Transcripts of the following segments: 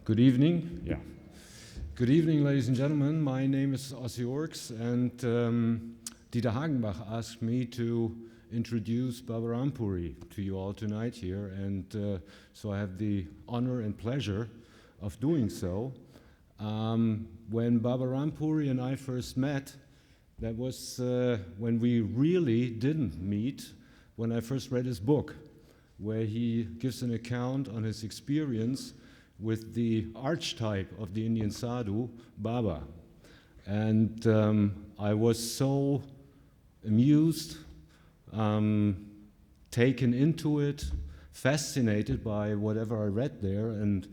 Good evening. Yeah. Good evening, ladies and gentlemen. My name is Ossi Orks, and Dieter Hagenbach asked me to introduce Baba Rampuri to you all tonight here, and so I have the honor and pleasure of doing so. When Baba Rampuri and I first met, that was when we really didn't meet, when I first read his book, where he gives an account on his experience with the archetype of the Indian sadhu, Baba. And I was so amused, taken into it, fascinated by whatever I read there. And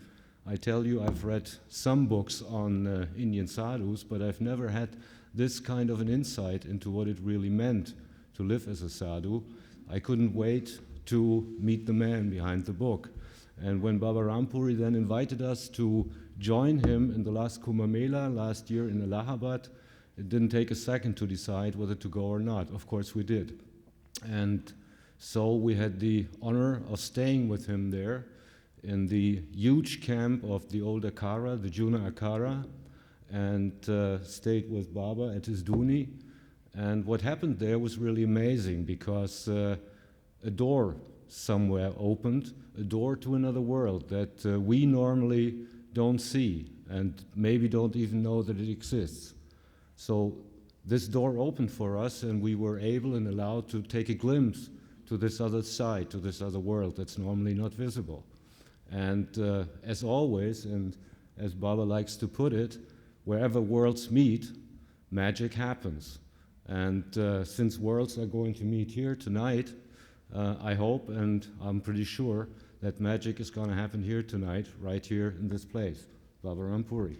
I tell you, I've read some books on Indian sadhus, but I've never had this kind of an insight into what it really meant to live as a sadhu. I couldn't wait to meet the man behind the book. And when Baba Rampuri then invited us to join him in the last Kumbh Mela last year in Allahabad, it didn't take a second to decide whether to go or not. Of course we did. And so we had the honor of staying with him there in the huge camp of the old Akara, the Juna Akara, and stayed with Baba at his Duni. And what happened there was really amazing, because a door somewhere opened, a door to another world that we normally don't see and maybe don't even know that it exists. So this door opened for us, and we were able and allowed to take a glimpse to this other side, to this other world that's normally not visible. And as always, and as Baba likes to put it, wherever worlds meet, magic happens. And since worlds are going to meet here tonight, I hope, and I'm pretty sure, that magic is going to happen here tonight, right here in this place. Baba Rampuri.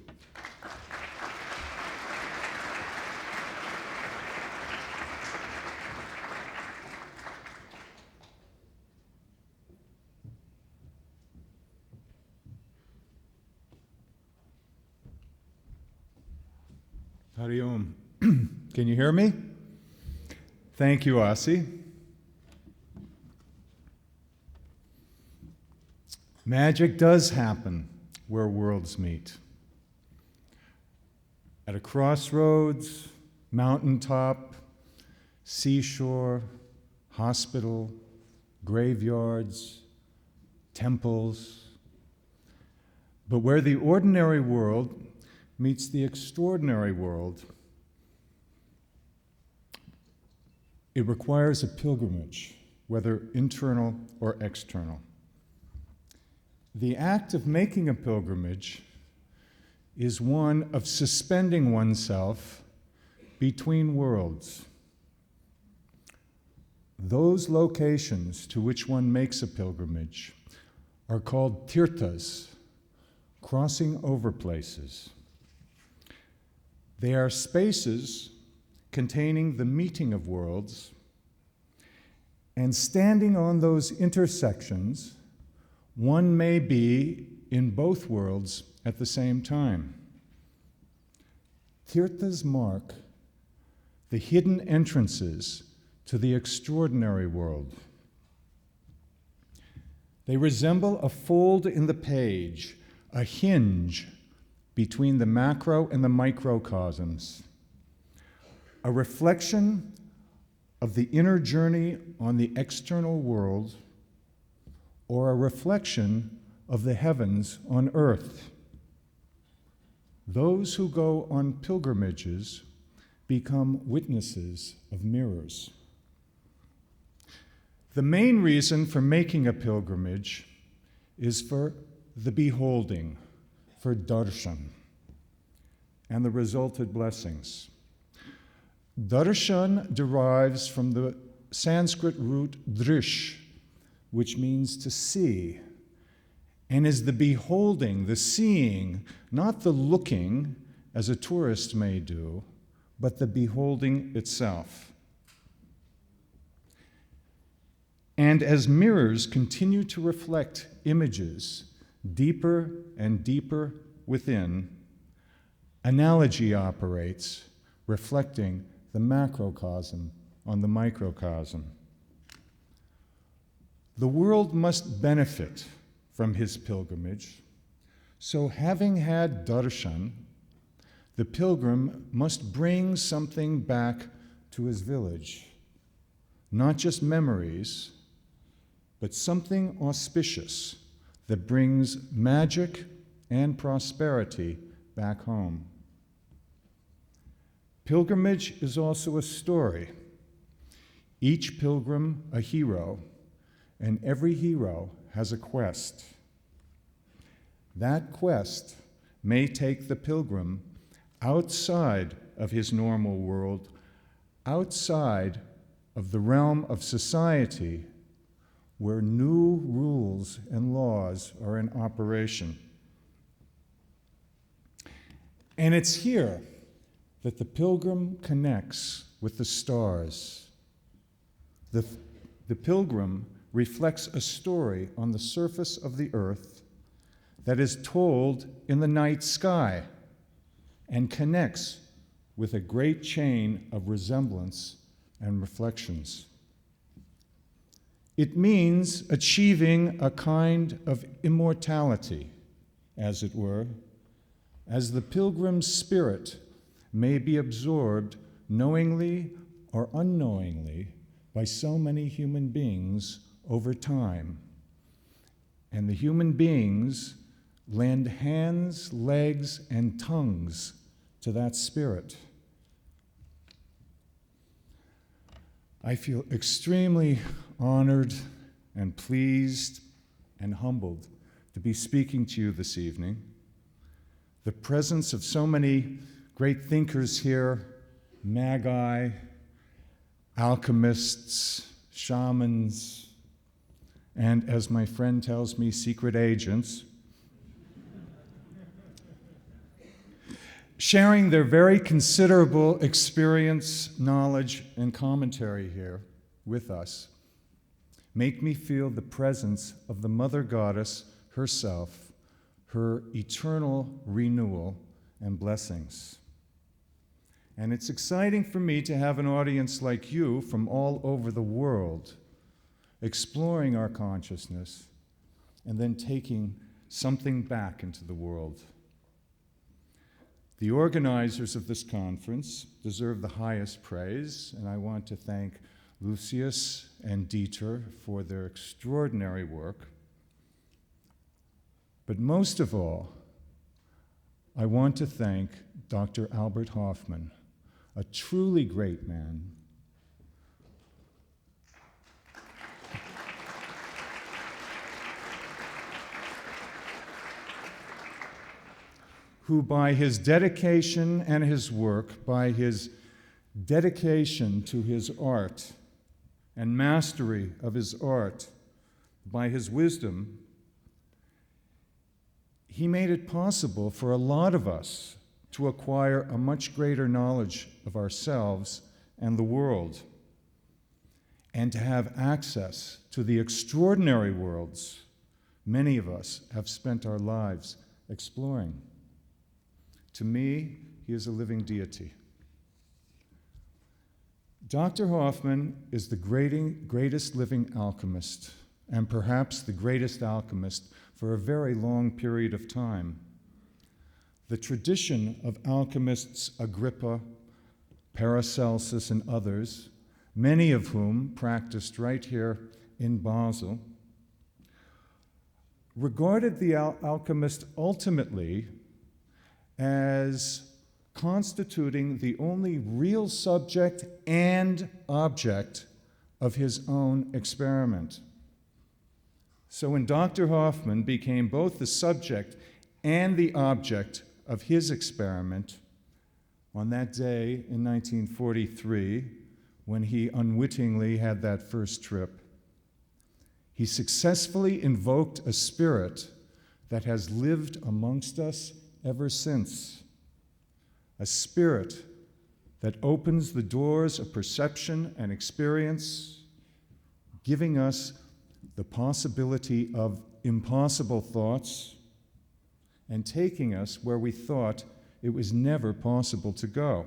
Hari Om. Can you hear me? Thank you, Ossi. Magic does happen where worlds meet. At a crossroads, mountaintop, seashore, hospital, graveyards, temples. But where the ordinary world meets the extraordinary world, it requires a pilgrimage, whether internal or external. The act of making a pilgrimage is one of suspending oneself between worlds. Those locations to which one makes a pilgrimage are called tirthas, crossing over places. They are spaces containing the meeting of worlds, and standing on those intersections, one may be in both worlds at the same time. Tirthas mark the hidden entrances to the extraordinary world. They resemble a fold in the page, a hinge between the macro and the microcosms, a reflection of the inner journey on the external world, or a reflection of the heavens on earth. Those who go on pilgrimages become witnesses of mirrors. The main reason for making a pilgrimage is for the beholding, for darshan, and the resulted blessings. Darshan derives from the Sanskrit root drish, which means to see, and is the beholding, the seeing, not the looking, as a tourist may do, but the beholding itself. And as mirrors continue to reflect images deeper and deeper within, analogy operates, reflecting the macrocosm on the microcosm. The world must benefit from his pilgrimage So having had darshan, the pilgrim must bring something back to his village. Not just memories, but something auspicious that brings magic and prosperity back home. Pilgrimage is also a story. Each pilgrim a hero, and every hero has a quest. That quest may take the pilgrim outside of his normal world, outside of the realm of society, where new rules and laws are in operation. And it's here that the pilgrim connects with the stars. The pilgrim reflects a story on the surface of the earth that is told in the night sky and connects with a great chain of resemblance and reflections. It means achieving a kind of immortality, as it were, as the pilgrim's spirit may be absorbed knowingly or unknowingly by so many human beings over time. And the human beings lend hands, legs, and tongues to that spirit. I feel extremely honored and pleased and humbled to be speaking to you this evening. The presence of so many great thinkers here, magi, alchemists, shamans, and as my friend tells me, secret agents, sharing their very considerable experience, knowledge, and commentary here with us, make me feel the presence of the Mother Goddess herself, her eternal renewal and blessings. And it's exciting for me to have an audience like you from all over the world exploring our consciousness and then taking something back into the world. The organizers of this conference deserve the highest praise, and I want to thank Lucius and Dieter for their extraordinary work. But most of all, I want to thank Dr. Albert Hofmann, a truly great man, who by his dedication and his work, by his dedication to his art and mastery of his art, by his wisdom, he made it possible for a lot of us to acquire a much greater knowledge of ourselves and the world, and to have access to the extraordinary worlds many of us have spent our lives exploring. To me, he is a living deity. Dr. Hofmann is the greatest living alchemist, and perhaps the greatest alchemist for a very long period of time. The tradition of alchemists Agrippa, Paracelsus, and others, many of whom practiced right here in Basel, regarded the alchemist ultimately as constituting the only real subject and object of his own experiment. So when Dr. Hofmann became both the subject and the object of his experiment, on that day in 1943, when he unwittingly had that first trip, he successfully invoked a spirit that has lived amongst us ever since. A spirit that opens the doors of perception and experience, giving us the possibility of impossible thoughts and taking us where we thought it was never possible to go.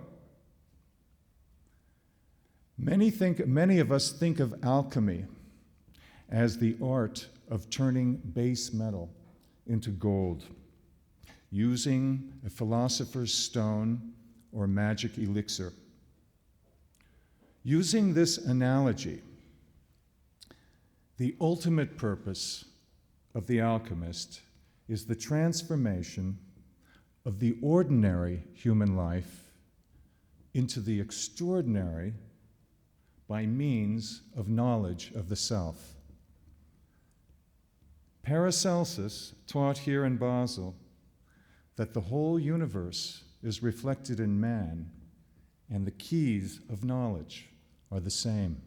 Many of us think of alchemy as the art of turning base metal into gold. using a philosopher's stone or magic elixir. Using this analogy, the ultimate purpose of the alchemist is the transformation of the ordinary human life into the extraordinary by means of knowledge of the self. Paracelsus taught here in Basel that the whole universe is reflected in man, and the keys of knowledge are the same.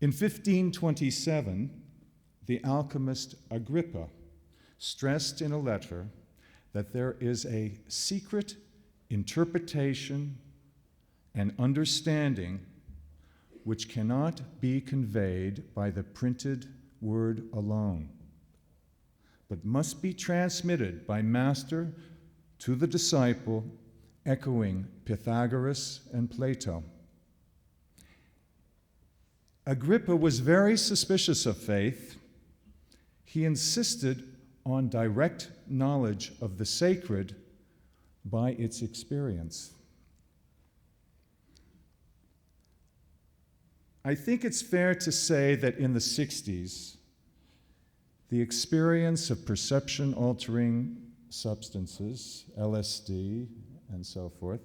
In 1527, the alchemist Agrippa stressed in a letter that there is a secret interpretation and understanding which cannot be conveyed by the printed word alone, but must be transmitted by master to the disciple, echoing Pythagoras and Plato. Agrippa was very suspicious of faith. He insisted on direct knowledge of the sacred by its experience. I think it's fair to say that in the 60s, the experience of perception-altering substances, LSD and so forth,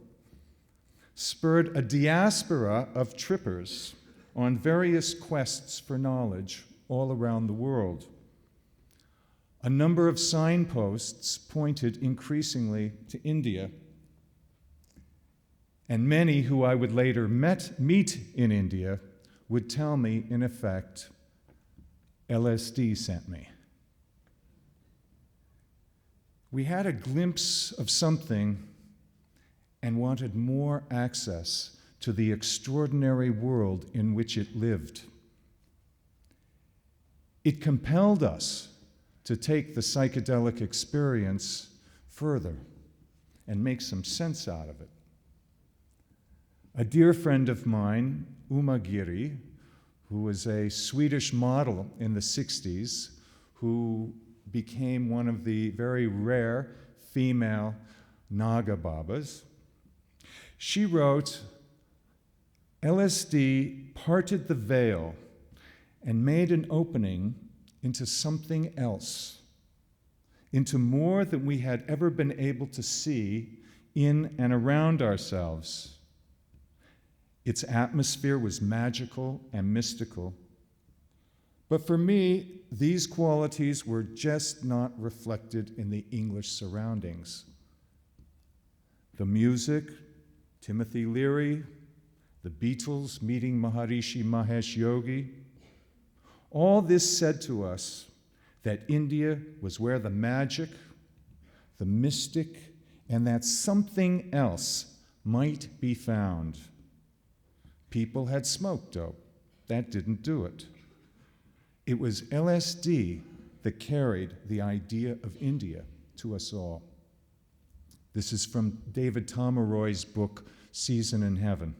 spurred a diaspora of trippers on various quests for knowledge all around the world. A number of signposts pointed increasingly to India, and many who I would later meet in India would tell me, in effect, LSD sent me. We had a glimpse of something and wanted more access to the extraordinary world in which it lived. It compelled us to take the psychedelic experience further and make some sense out of it. A dear friend of mine, Uma Giri, who was a Swedish model in the 60s, who became one of the very rare female Naga Babas, she wrote, "LSD parted the veil and made an opening into something else, into more than we had ever been able to see in and around ourselves. Its atmosphere was magical and mystical. But for me, these qualities were just not reflected in the English surroundings. The music, Timothy Leary, the Beatles meeting Maharishi Mahesh Yogi, all this said to us that India was where the magic, the mystic, and that something else might be found. People had smoked dope. That didn't do it. It was LSD that carried the idea of India to us all." This is from David Tomeroy's book, Season in Heaven.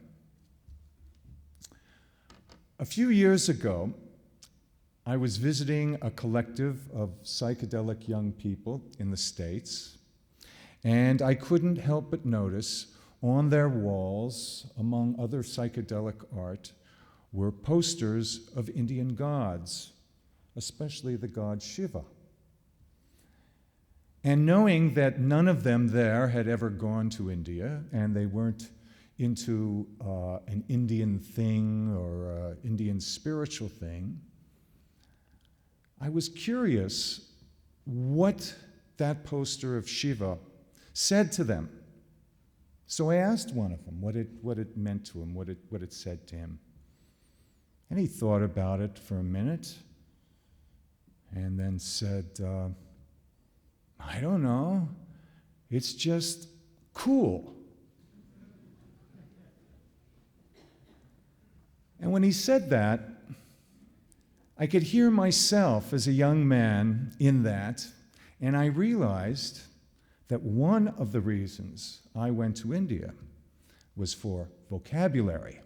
A few years ago, I was visiting a collective of psychedelic young people in the States, and I couldn't help but notice on their walls, among other psychedelic art, were posters of Indian gods, especially the god Shiva. And knowing that none of them there had ever gone to India, and they weren't into an Indian thing or an Indian spiritual thing, I was curious what that poster of Shiva said to them. So I asked one of them what it meant to him, what it said to him. And he thought about it for a minute and then said, I don't know, it's just cool. And when he said that, I could hear myself as a young man in that, and I realized that one of the reasons I went to India was for vocabulary.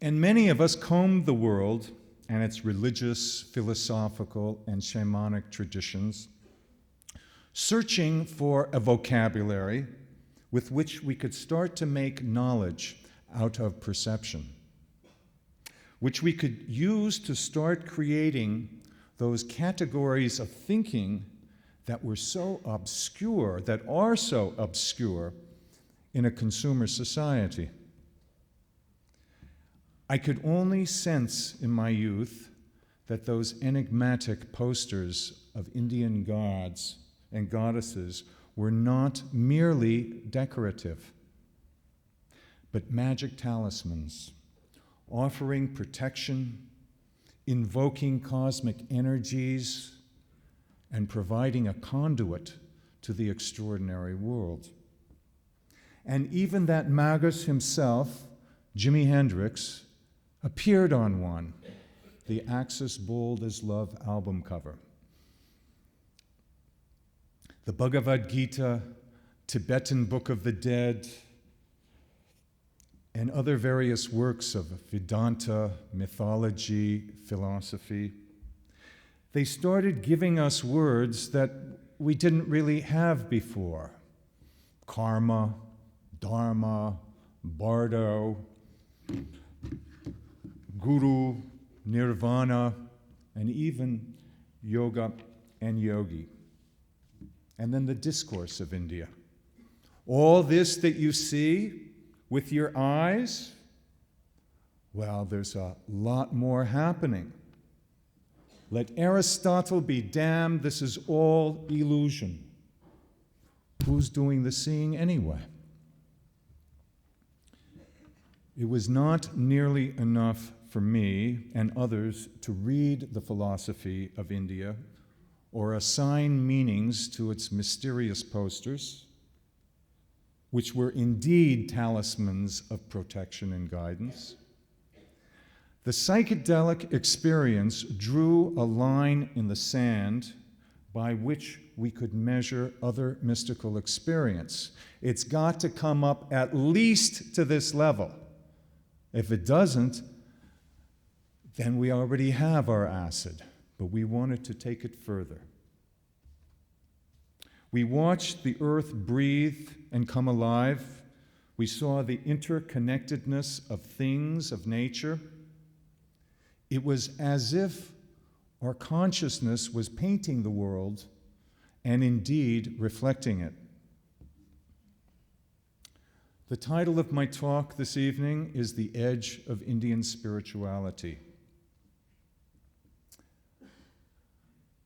And many of us comb the world and its religious, philosophical, and shamanic traditions, searching for a vocabulary with which we could start to make knowledge out of perception, which we could use to start creating those categories of thinking that were so obscure, that are so obscure in a consumer society. I could only sense in my youth that those enigmatic posters of Indian gods and goddesses were not merely decorative, but magic talismans, offering protection, invoking cosmic energies, and providing a conduit to the extraordinary world. And even that magus himself, Jimi Hendrix, appeared on one, the Axis Bold as Love album cover. The Bhagavad Gita, Tibetan Book of the Dead, and other various works of Vedanta, mythology, philosophy, they started giving us words that we didn't really have before. Karma, Dharma, Bardo, Guru, Nirvana, and even yoga and yogi. And then the discourse of India. All this that you see with your eyes, well, there's a lot more happening. Let Aristotle be damned, this is all illusion. Who's doing the seeing anyway? It was not nearly enough for me and others to read the philosophy of India or assign meanings to its mysterious posters, which were indeed talismans of protection and guidance. The psychedelic experience drew a line in the sand by which we could measure other mystical experience. It's got to come up at least to this level. If it doesn't, then we already have our acid, but we wanted to take it further. We watched the earth breathe and come alive. We saw the interconnectedness of things, of nature. It was as if our consciousness was painting the world and indeed reflecting it. The title of my talk this evening is The Edge of Indian Spirituality.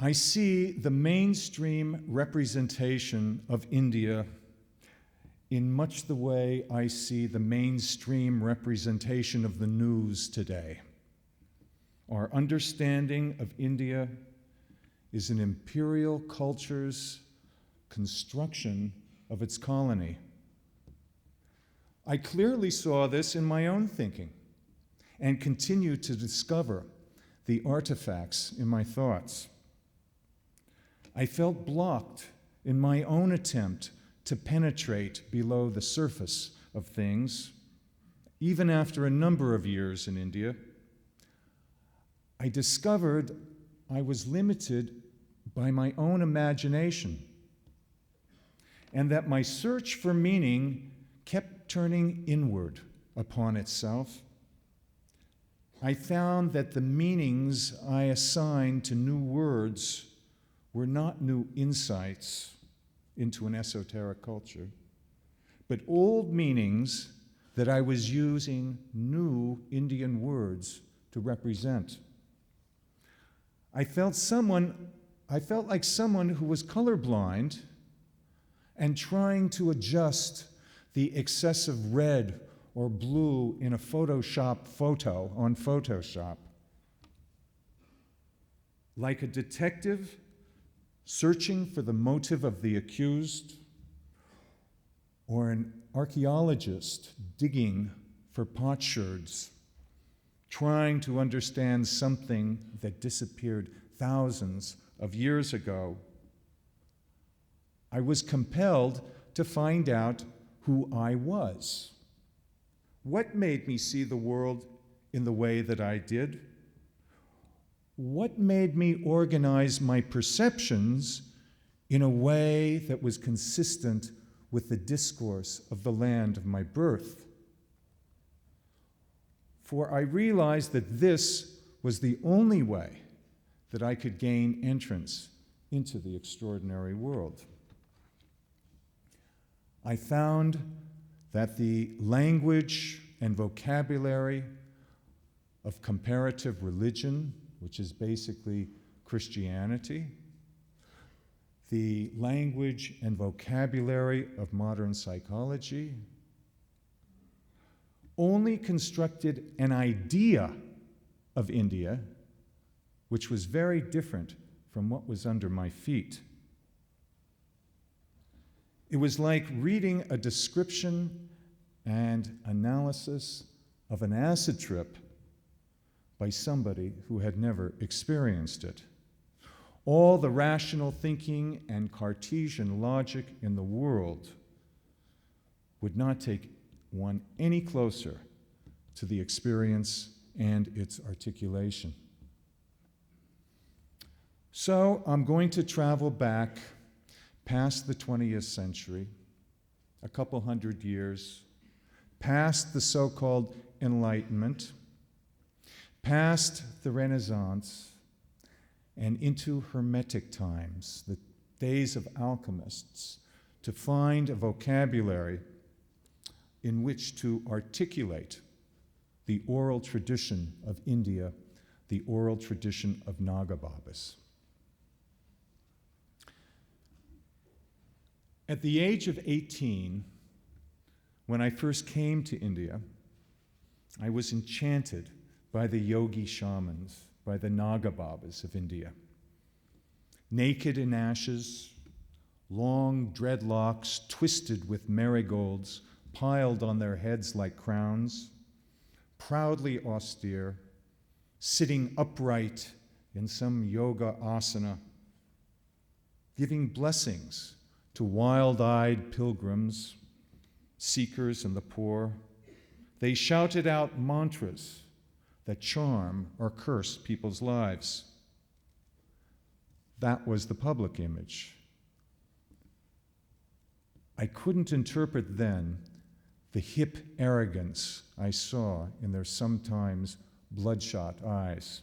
I see the mainstream representation of India in much the way I see the mainstream representation of the news today. Our understanding of India is an imperial culture's construction of its colony. I clearly saw this in my own thinking and continue to discover the artifacts in my thoughts. I felt blocked in my own attempt to penetrate below the surface of things, even after a number of years in India. I discovered I was limited by my own imagination, and that my search for meaning kept turning inward upon itself. I found that the meanings I assigned to new words were not new insights into an esoteric culture, but old meanings that I was using new Indian words to represent. I felt like someone who was colorblind and trying to adjust the excessive red or blue in a Photoshop photo on Photoshop. Like a detective searching for the motive of the accused, or an archaeologist digging for potsherds, trying to understand something that disappeared thousands of years ago. I was compelled to find out who I was. What made me see the world in the way that I did? What made me organize my perceptions in a way that was consistent with the discourse of the land of my birth? For I realized that this was the only way that I could gain entrance into the extraordinary world. I found that the language and vocabulary of comparative religion, which is basically Christianity, the language and vocabulary of modern psychology, only constructed an idea of India which was very different from what was under my feet. It was like reading a description and analysis of an acid trip by somebody who had never experienced it. All the rational thinking and Cartesian logic in the world would not take one any closer to the experience and its articulation. So I'm going to travel back past the 20th century, a couple hundred years, past the so-called Enlightenment, past the Renaissance, and into Hermetic times, the days of alchemists, to find a vocabulary in which to articulate the oral tradition of India, the oral tradition of Naga Babas. At the age of 18, when I first came to India, I was enchanted by the yogi-shamans, by the Naga Babas of India. Naked in ashes, long dreadlocks twisted with marigolds piled on their heads like crowns, proudly austere, sitting upright in some yoga asana, giving blessings to wild-eyed pilgrims, seekers and the poor. They shouted out mantras that charm or curse people's lives. That was the public image. I couldn't interpret then the hip arrogance I saw in their sometimes bloodshot eyes.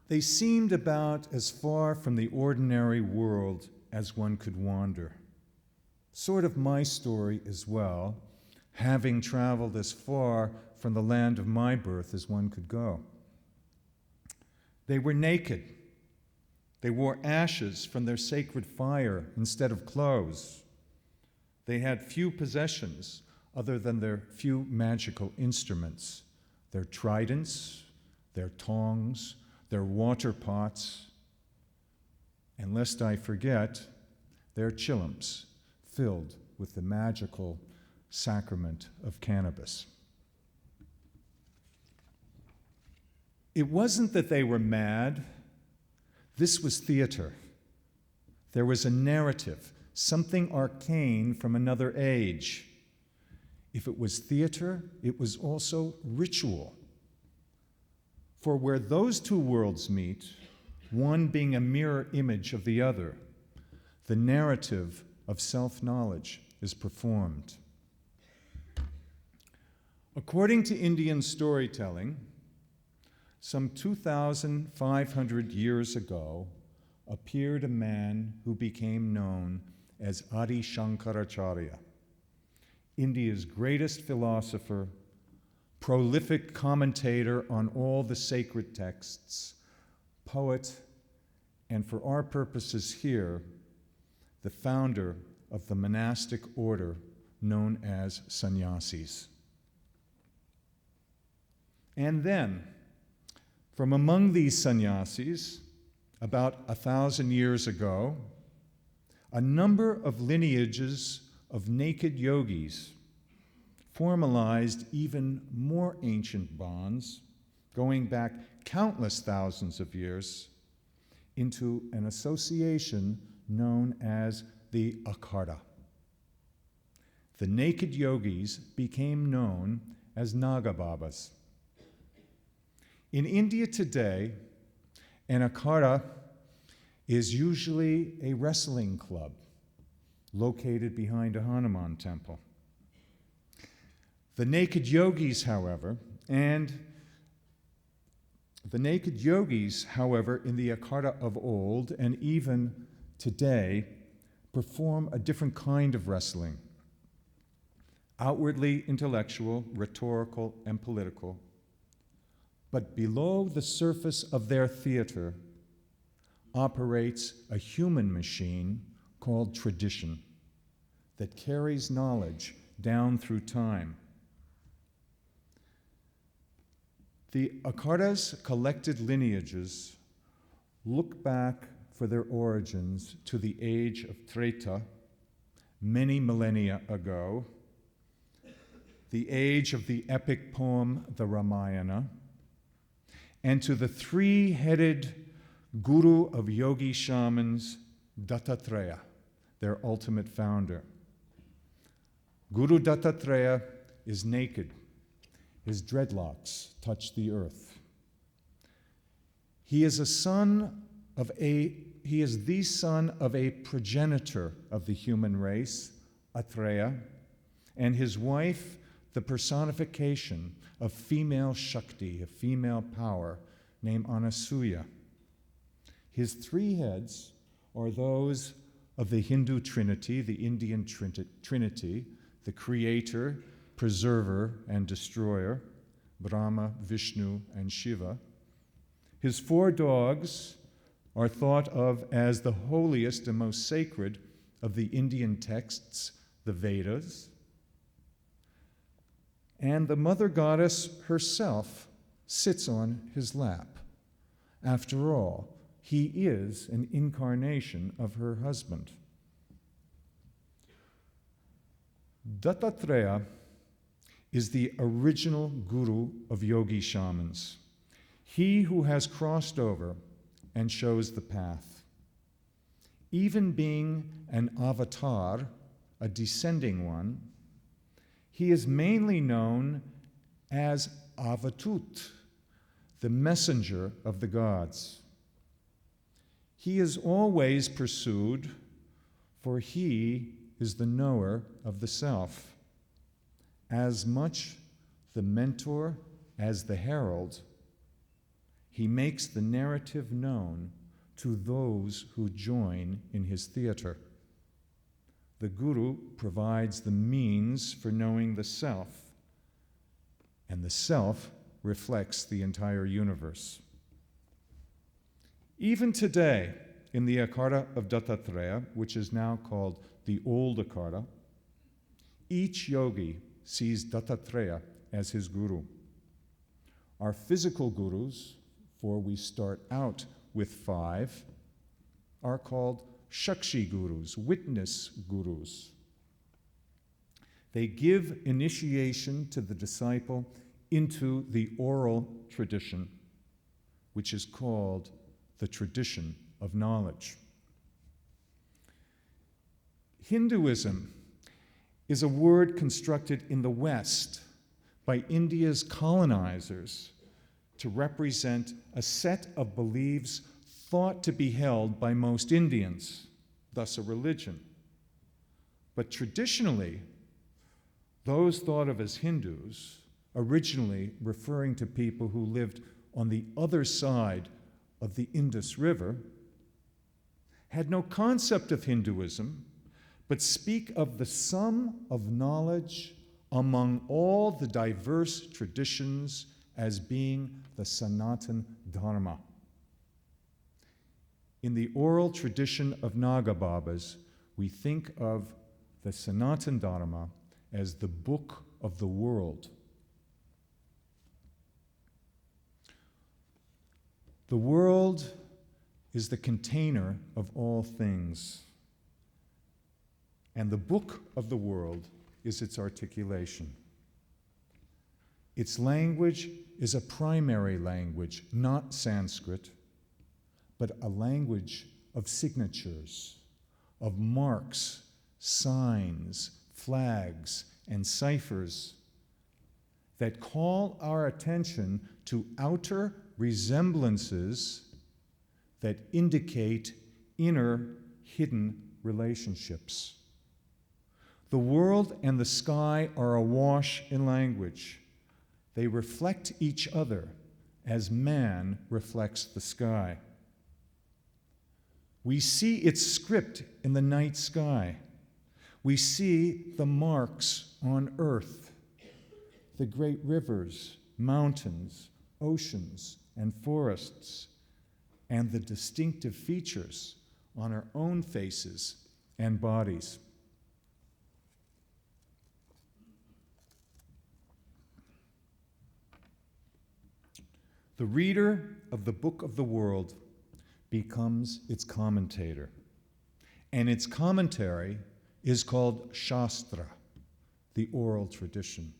They seemed about as far from the ordinary world as one could wander. Sort of my story as well, having traveled as far from the land of my birth as one could go. They were naked. They wore ashes from their sacred fire instead of clothes. They had few possessions other than their few magical instruments, their tridents, their tongs, their water pots, and lest I forget, their chillums filled with the magical sacrament of cannabis. It wasn't that they were mad. This was theater. There was a narrative, something arcane from another age. If it was theater, it was also ritual. For where those two worlds meet, one being a mirror image of the other, the narrative of self-knowledge is performed. According to Indian storytelling, some 2,500 years ago appeared a man who became known as Adi Shankaracharya, India's greatest philosopher, prolific commentator on all the sacred texts, poet, and for our purposes here, the founder of the monastic order known as sannyasis. And then, from among these sannyasis, about 1,000 years ago, a number of lineages of naked yogis formalized even more ancient bonds, going back countless thousands of years, into an association known as the Akhada. the naked yogis became known as Naga Babas. In India today, an akhada is usually a wrestling club located behind a Hanuman temple. The naked yogis, however, in the akhada of old and even today, perform a different kind of wrestling. Outwardly intellectual, rhetorical, and political, but below the surface of their theater operates a human machine called tradition that carries knowledge down through time. The akhada's collected lineages look back for their origins to the age of Treta, many millennia ago, the age of the epic poem, the Ramayana, and to the three-headed guru of yogi-shamans, Dattatreya, their ultimate founder. Guru Dattatreya is naked. His dreadlocks touch the earth. He is the son of a progenitor of the human race, Atreya, and his wife, the personification of female Shakti, of female power, named Anasuya. His three heads are those of the Hindu Trinity, the Indian Trinity, the creator, preserver, and destroyer, Brahma, Vishnu, and Shiva. His four dogs are thought of as the holiest and most sacred of the Indian texts, the Vedas. And the mother goddess herself sits on his lap. After all, he is an incarnation of her husband. Dattatreya is the original guru of yogi-shamans, he who has crossed over and shows the path. Even being an avatar, a descending one, he is mainly known as Avatut, the messenger of the gods. He is always pursued, for he is the knower of the self, as much the mentor as the herald. He makes the narrative known to those who join in his theater. The guru provides the means for knowing the self, and the self reflects the entire universe. Even today, in the akhada of Dattatreya, which is now called the Old Akhada, each yogi sees Dattatreya as his guru. Our physical gurus, for we start out with 5, are called Shakshi gurus, witness gurus. They give initiation to the disciple into the oral tradition, which is called the tradition of knowledge. Hinduism is a word constructed in the West by India's colonizers to represent a set of beliefs thought to be held by most Indians, thus a religion. But traditionally, those thought of as Hindus, originally referring to people who lived on the other side of the Indus River, had no concept of Hinduism, but speak of the sum of knowledge among all the diverse traditions as being the Sanatan Dharma. In the oral tradition of Naga Babas, we think of the Sanatan Dharma as the book of the world. The world is the container of all things, and the book of the world is its articulation. Its language is a primary language, not Sanskrit, but a language of signatures, of marks, signs, flags, and ciphers that call our attention to outer resemblances that indicate inner hidden relationships. The world and the sky are awash in language. They reflect each other as man reflects the sky. We see its script in the night sky. We see the marks on earth, the great rivers, mountains, oceans, and forests, and the distinctive features on our own faces and bodies. The reader of the book of the world becomes its commentator, and its commentary is called Shastra, the oral tradition.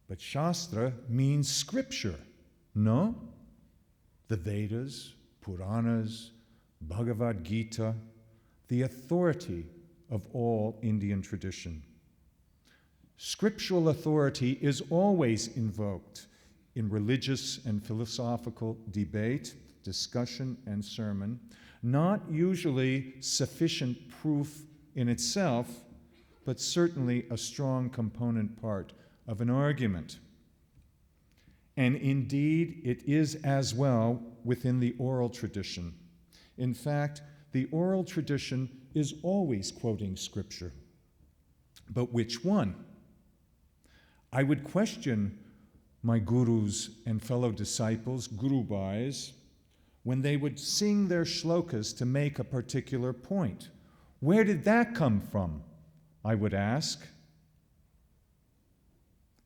But Shastra means scripture, no? The Vedas, Puranas, Bhagavad Gita, the authority of all Indian tradition. Scriptural authority is always invoked in religious and philosophical debate, discussion, and sermon, not usually sufficient proof in itself, but certainly a strong component part of an argument. And indeed, it is as well within the oral tradition. In fact, the oral tradition is always quoting scripture. But which one? I would question my gurus and fellow disciples, Guru Bhais, when they would sing their shlokas to make a particular point. Where did that come from? I would ask.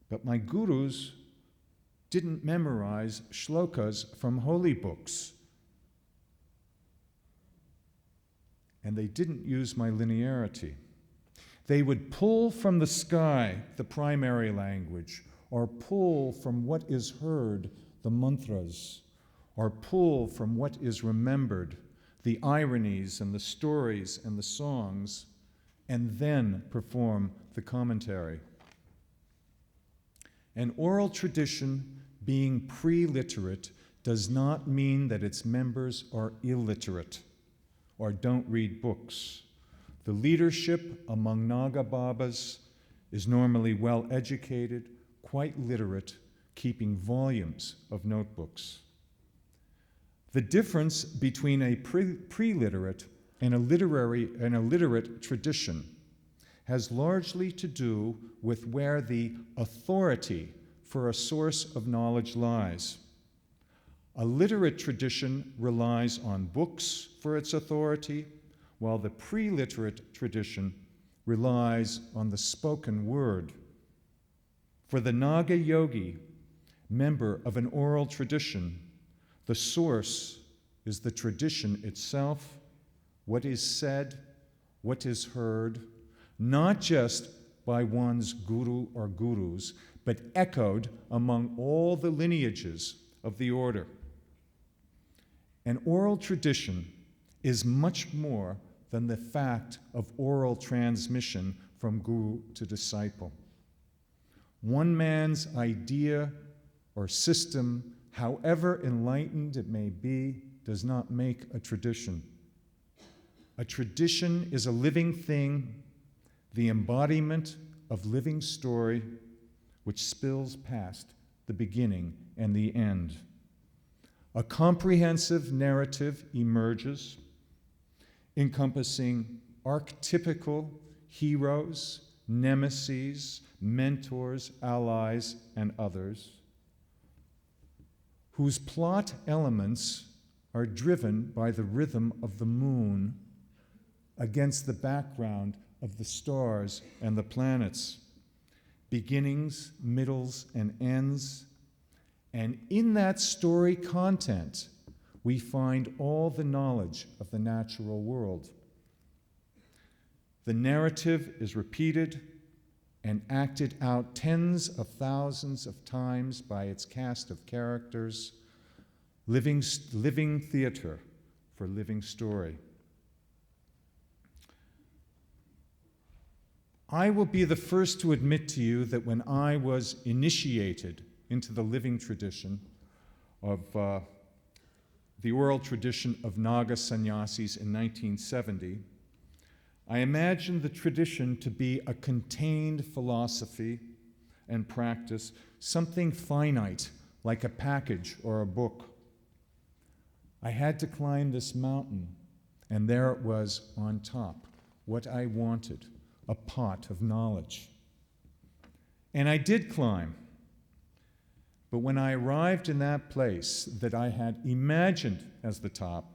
But my gurus didn't memorize shlokas from holy books. And they didn't use my linearity. They would pull from the sky the primary language, or pull from what is heard the mantras, or pull from what is remembered the ironies and the stories and the songs, and then perform the commentary. An oral tradition being pre-literate does not mean that its members are illiterate or don't read books. The leadership among Naga Babas is normally well educated, quite literate, keeping volumes of notebooks. The difference between a pre-literate and a literate tradition has largely to do with where the authority for a source of knowledge lies. A literate tradition relies on books for its authority, while the pre-literate tradition relies on the spoken word. For the Naga yogi, member of an oral tradition, the source is the tradition itself, what is said, what is heard, not just by one's guru or gurus, but echoed among all the lineages of the order. An oral tradition is much more than the fact of oral transmission from guru to disciple. One man's idea or system, however enlightened it may be, does not make a tradition. A tradition is a living thing, the embodiment of living story, which spills past the beginning and the end. A comprehensive narrative emerges, encompassing archetypical heroes, nemeses, mentors, allies, and others, whose plot elements are driven by the rhythm of the moon against the background of the stars and the planets, beginnings, middles, and ends. And in that story content, we find all the knowledge of the natural world. The narrative is repeated and acted out tens of thousands of times by its cast of characters, living theater for living story. I will be the first to admit to you that when I was initiated into the living tradition of the oral tradition of Naga sannyasis in 1970, I imagined the tradition to be a contained philosophy and practice, something finite, like a package or a book. I had to climb this mountain, and there it was on top, what I wanted, a pot of knowledge. And I did climb. But when I arrived in that place that I had imagined as the top,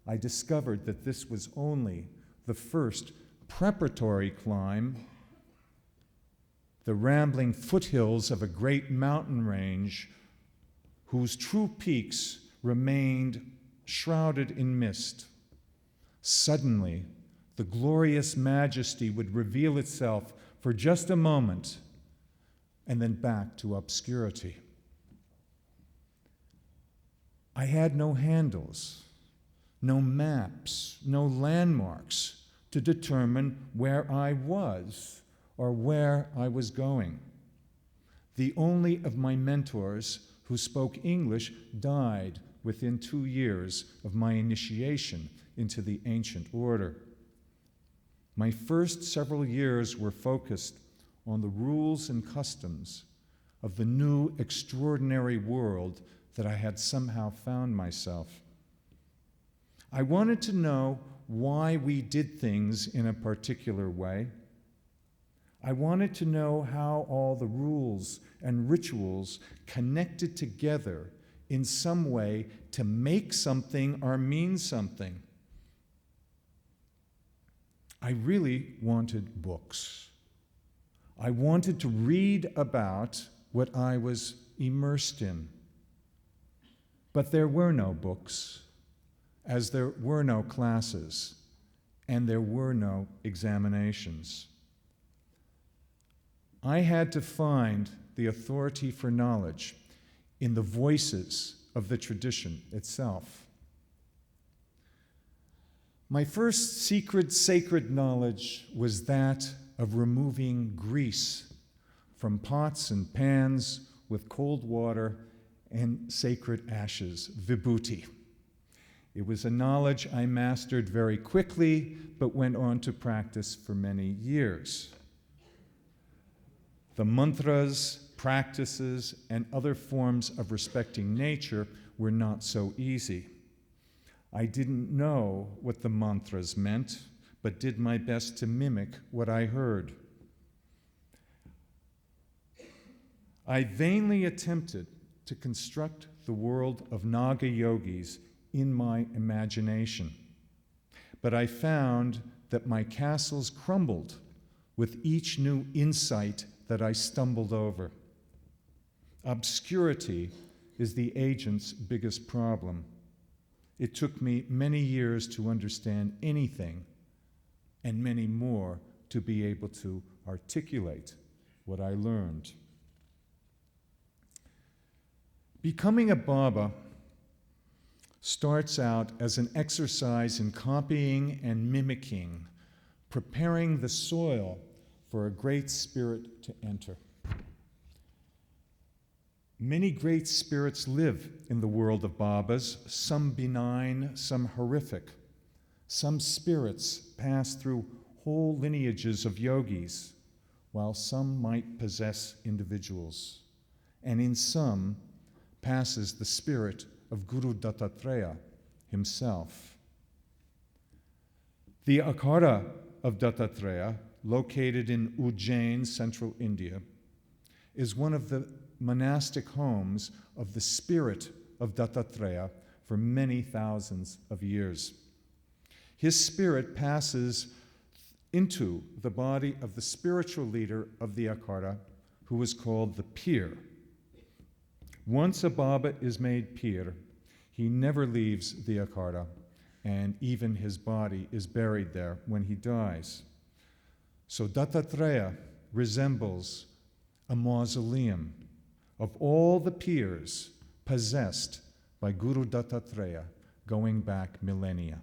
I discovered that this was only the first preparatory climb, the rambling foothills of a great mountain range whose true peaks remained shrouded in mist. Suddenly, the glorious majesty would reveal itself for just a moment and then back to obscurity. I had no handles, no maps, no landmarks to determine where I was or where I was going. The only of my mentors who spoke English died within 2 years of my initiation into the ancient order. My first several years were focused on the rules and customs of the new extraordinary world that I had somehow found myself. I wanted to know why we did things in a particular way. I wanted to know how all the rules and rituals connected together in some way to make something or mean something. I really wanted books. I wanted to read about what I was immersed in. But there were no books, as there were no classes, and there were no examinations. I had to find the authority for knowledge in the voices of the tradition itself. My first secret, sacred knowledge was that of removing grease from pots and pans with cold water and sacred ashes, vibhuti. It was a knowledge I mastered very quickly, but went on to practice for many years. The mantras, practices, and other forms of respecting nature were not so easy. I didn't know what the mantras meant, but did my best to mimic what I heard. I vainly attempted to construct the world of Naga yogis in my imagination, but I found that my castles crumbled with each new insight that I stumbled over. Obscurity is the agent's biggest problem. It took me many years to understand anything, and many more to be able to articulate what I learned. Becoming a Baba starts out as an exercise in copying and mimicking, preparing the soil for a great spirit to enter. Many great spirits live in the world of Babas, some benign, some horrific. Some spirits pass through whole lineages of yogis, while some might possess individuals. And in some passes the spirit of Guru Dattatreya himself. The Akhada of Dattatreya, located in Ujjain, central India, is one of the monastic homes of the spirit of Dattatreya for many thousands of years. His spirit passes into the body of the spiritual leader of the Akhada, who is called the Pir. Once a Baba is made Pir, he never leaves the Akhada, and even his body is buried there when he dies. So Dattatreya resembles a mausoleum of all the Pirs possessed by Guru Dattatreya going back millennia.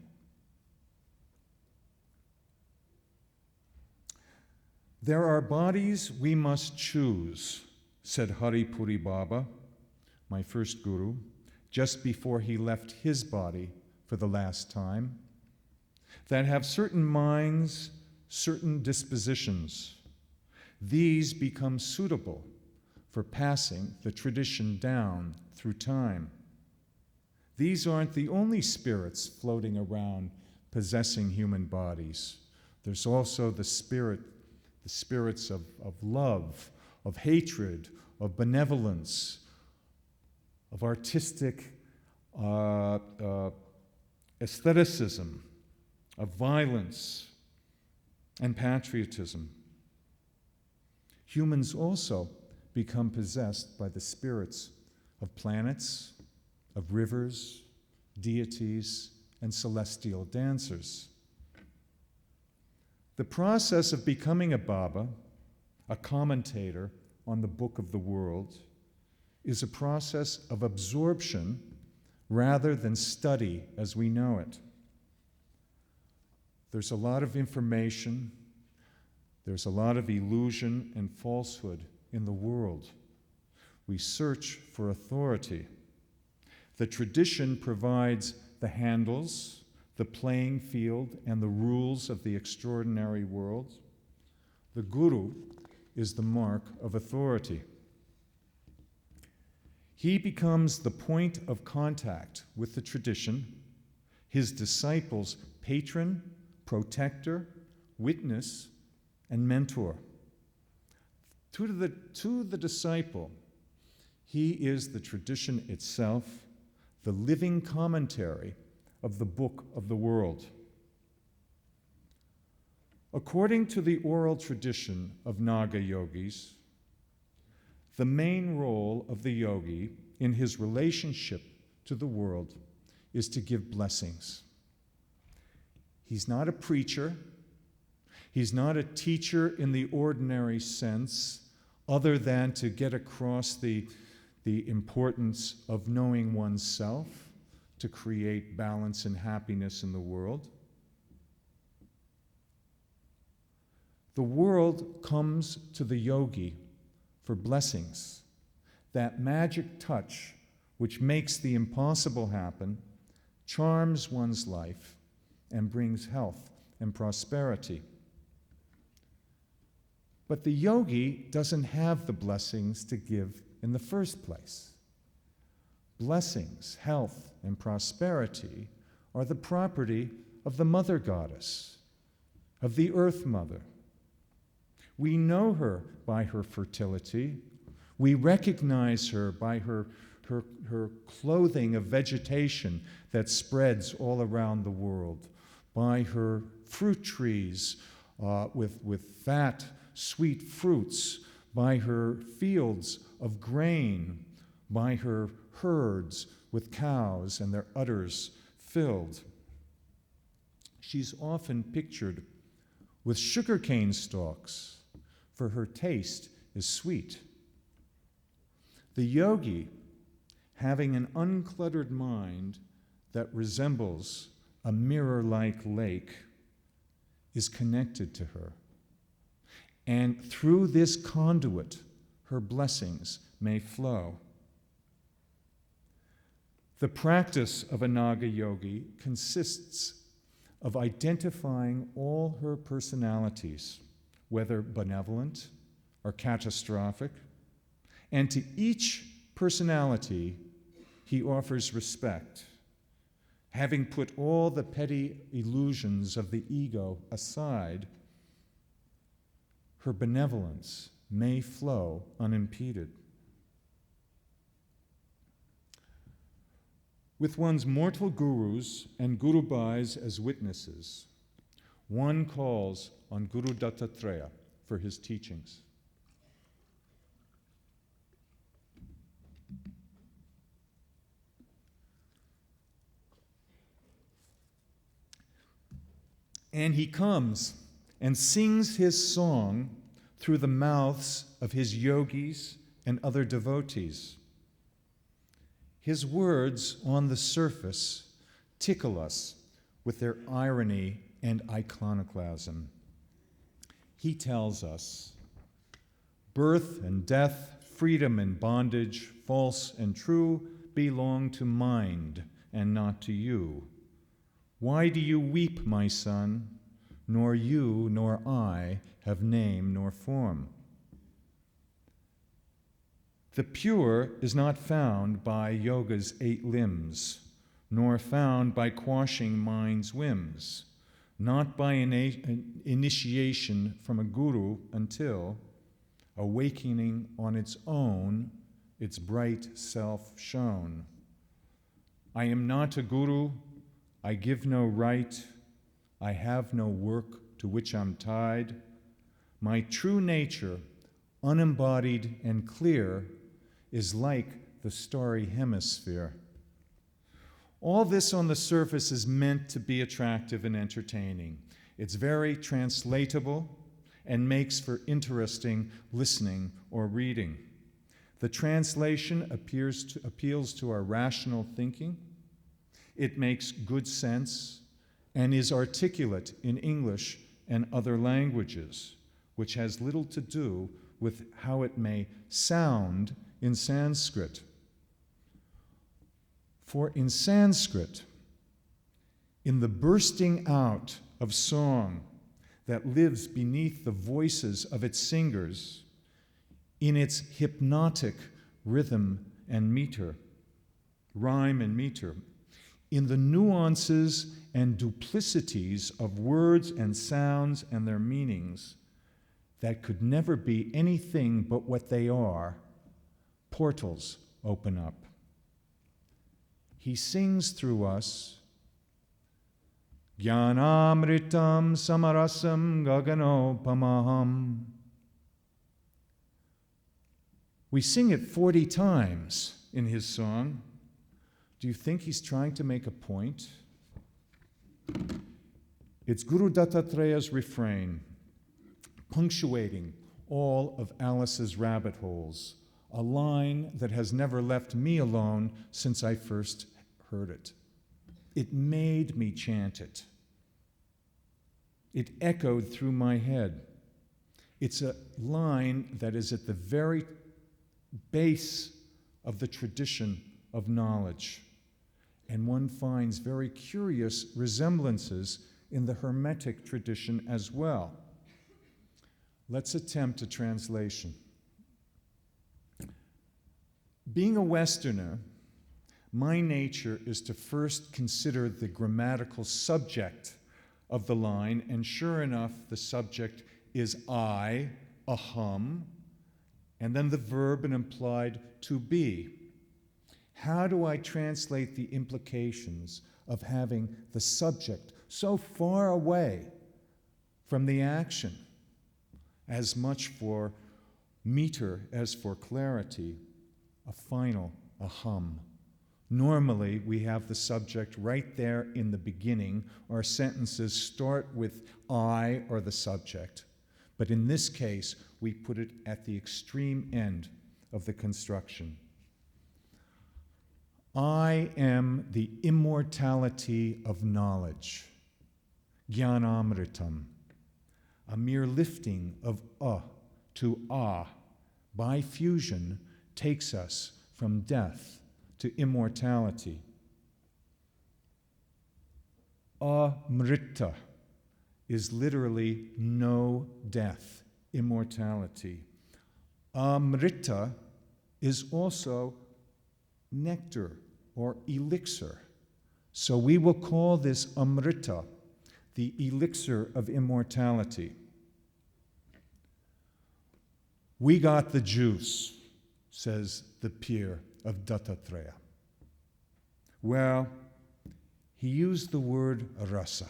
There are bodies we must choose, said Hari Puri Baba, my first guru, just before he left his body for the last time, that have certain minds, certain dispositions. These become suitable for passing the tradition down through time. These aren't the only spirits floating around possessing human bodies. There's also the spirits of love, of hatred, of benevolence, of artistic aestheticism, of violence and patriotism. Humans also become possessed by the spirits of planets, of rivers, deities, and celestial dancers. The process of becoming a Baba, a commentator on the book of the world, is a process of absorption rather than study as we know it. There's a lot of information, there's a lot of illusion and falsehood in the world. We search for authority. The tradition provides the handles, the playing field, and the rules of the extraordinary world. The guru is the mark of authority. He becomes the point of contact with the tradition, his disciples' patron, protector, witness, and mentor. To the disciple, he is the tradition itself, the living commentary of the book of the world. According to the oral tradition of Naga yogis, the main role of the yogi in his relationship to the world is to give blessings. He's not a preacher. He's not a teacher in the ordinary sense, other than to get across the importance of knowing oneself to create balance and happiness in the world. The world comes to the yogi for blessings, that magic touch which makes the impossible happen, charms one's life, and brings health and prosperity. But the yogi doesn't have the blessings to give in the first place. Blessings, health, and prosperity are the property of the Mother Goddess, of the Earth Mother. We know her by her fertility. We recognize her by her clothing of vegetation that spreads all around the world, by her fruit trees with fat, sweet fruits, by her fields of grain, by her herds with cows and their udders filled. She's often pictured with sugarcane stalks, for her taste is sweet. The yogi, having an uncluttered mind that resembles a mirror-like lake, is connected to her. And through this conduit, her blessings may flow. The practice of a Naga yogi consists of identifying all her personalities, whether benevolent or catastrophic, and to each personality he offers respect, having put all the petty illusions of the ego aside. Her benevolence may flow unimpeded. With one's mortal gurus and gurubhais as witnesses, one calls on Guru Dattatreya for his teachings. And he comes and sings his song through the mouths of his yogis and other devotees. His words on the surface tickle us with their irony and iconoclasm. He tells us, birth and death, freedom and bondage, false and true, belong to mind and not to you. Why do you weep, my son? Nor you nor I have name nor form. The pure is not found by yoga's 8 limbs, nor found by quashing mind's whims, not by an initiation from a guru until, awakening on its own, its bright self shown. I am not a guru, I give no right, I have no work to which I'm tied. My true nature, unembodied and clear, is like the starry hemisphere. All this on the surface is meant to be attractive and entertaining. It's very translatable and makes for interesting listening or reading. The translation appeals to our rational thinking. It makes good sense and is articulate in English and other languages, which has little to do with how it may sound in Sanskrit. For in Sanskrit, in the bursting out of song that lives beneath the voices of its singers, in its hypnotic rhythm and meter, rhyme and meter, in the nuances and duplicities of words and sounds and their meanings that could never be anything but what they are, portals open up. He sings through us, Jnanamritam samarasam gaganopamaham. We sing it 40 times in his song. Do you think he's trying to make a point? It's Guru Dattatreya's refrain, punctuating all of Alice's rabbit holes, a line that has never left me alone since I first heard it. It made me chant it. It echoed through my head. It's a line that is at the very base of the tradition of knowledge, and one finds very curious resemblances in the Hermetic tradition as well. Let's attempt a translation. Being a Westerner, my nature is to first consider the grammatical subject of the line, and sure enough, the subject is I, aham, and then the verb and implied to be. How do I translate the implications of having the subject so far away from the action, as much for meter as for clarity, a final aham? Normally, we have the subject right there in the beginning. Our sentences start with I or the subject. But in this case, we put it at the extreme end of the construction. I am the immortality of knowledge, Jnanamritam, a mere lifting of to by fusion takes us from death to immortality. Amrita is literally no death, immortality. Amrita is also nectar or elixir. So we will call this Amrita, the elixir of immortality. We got the juice, says the peer of Dattatreya. Well, he used the word rasa.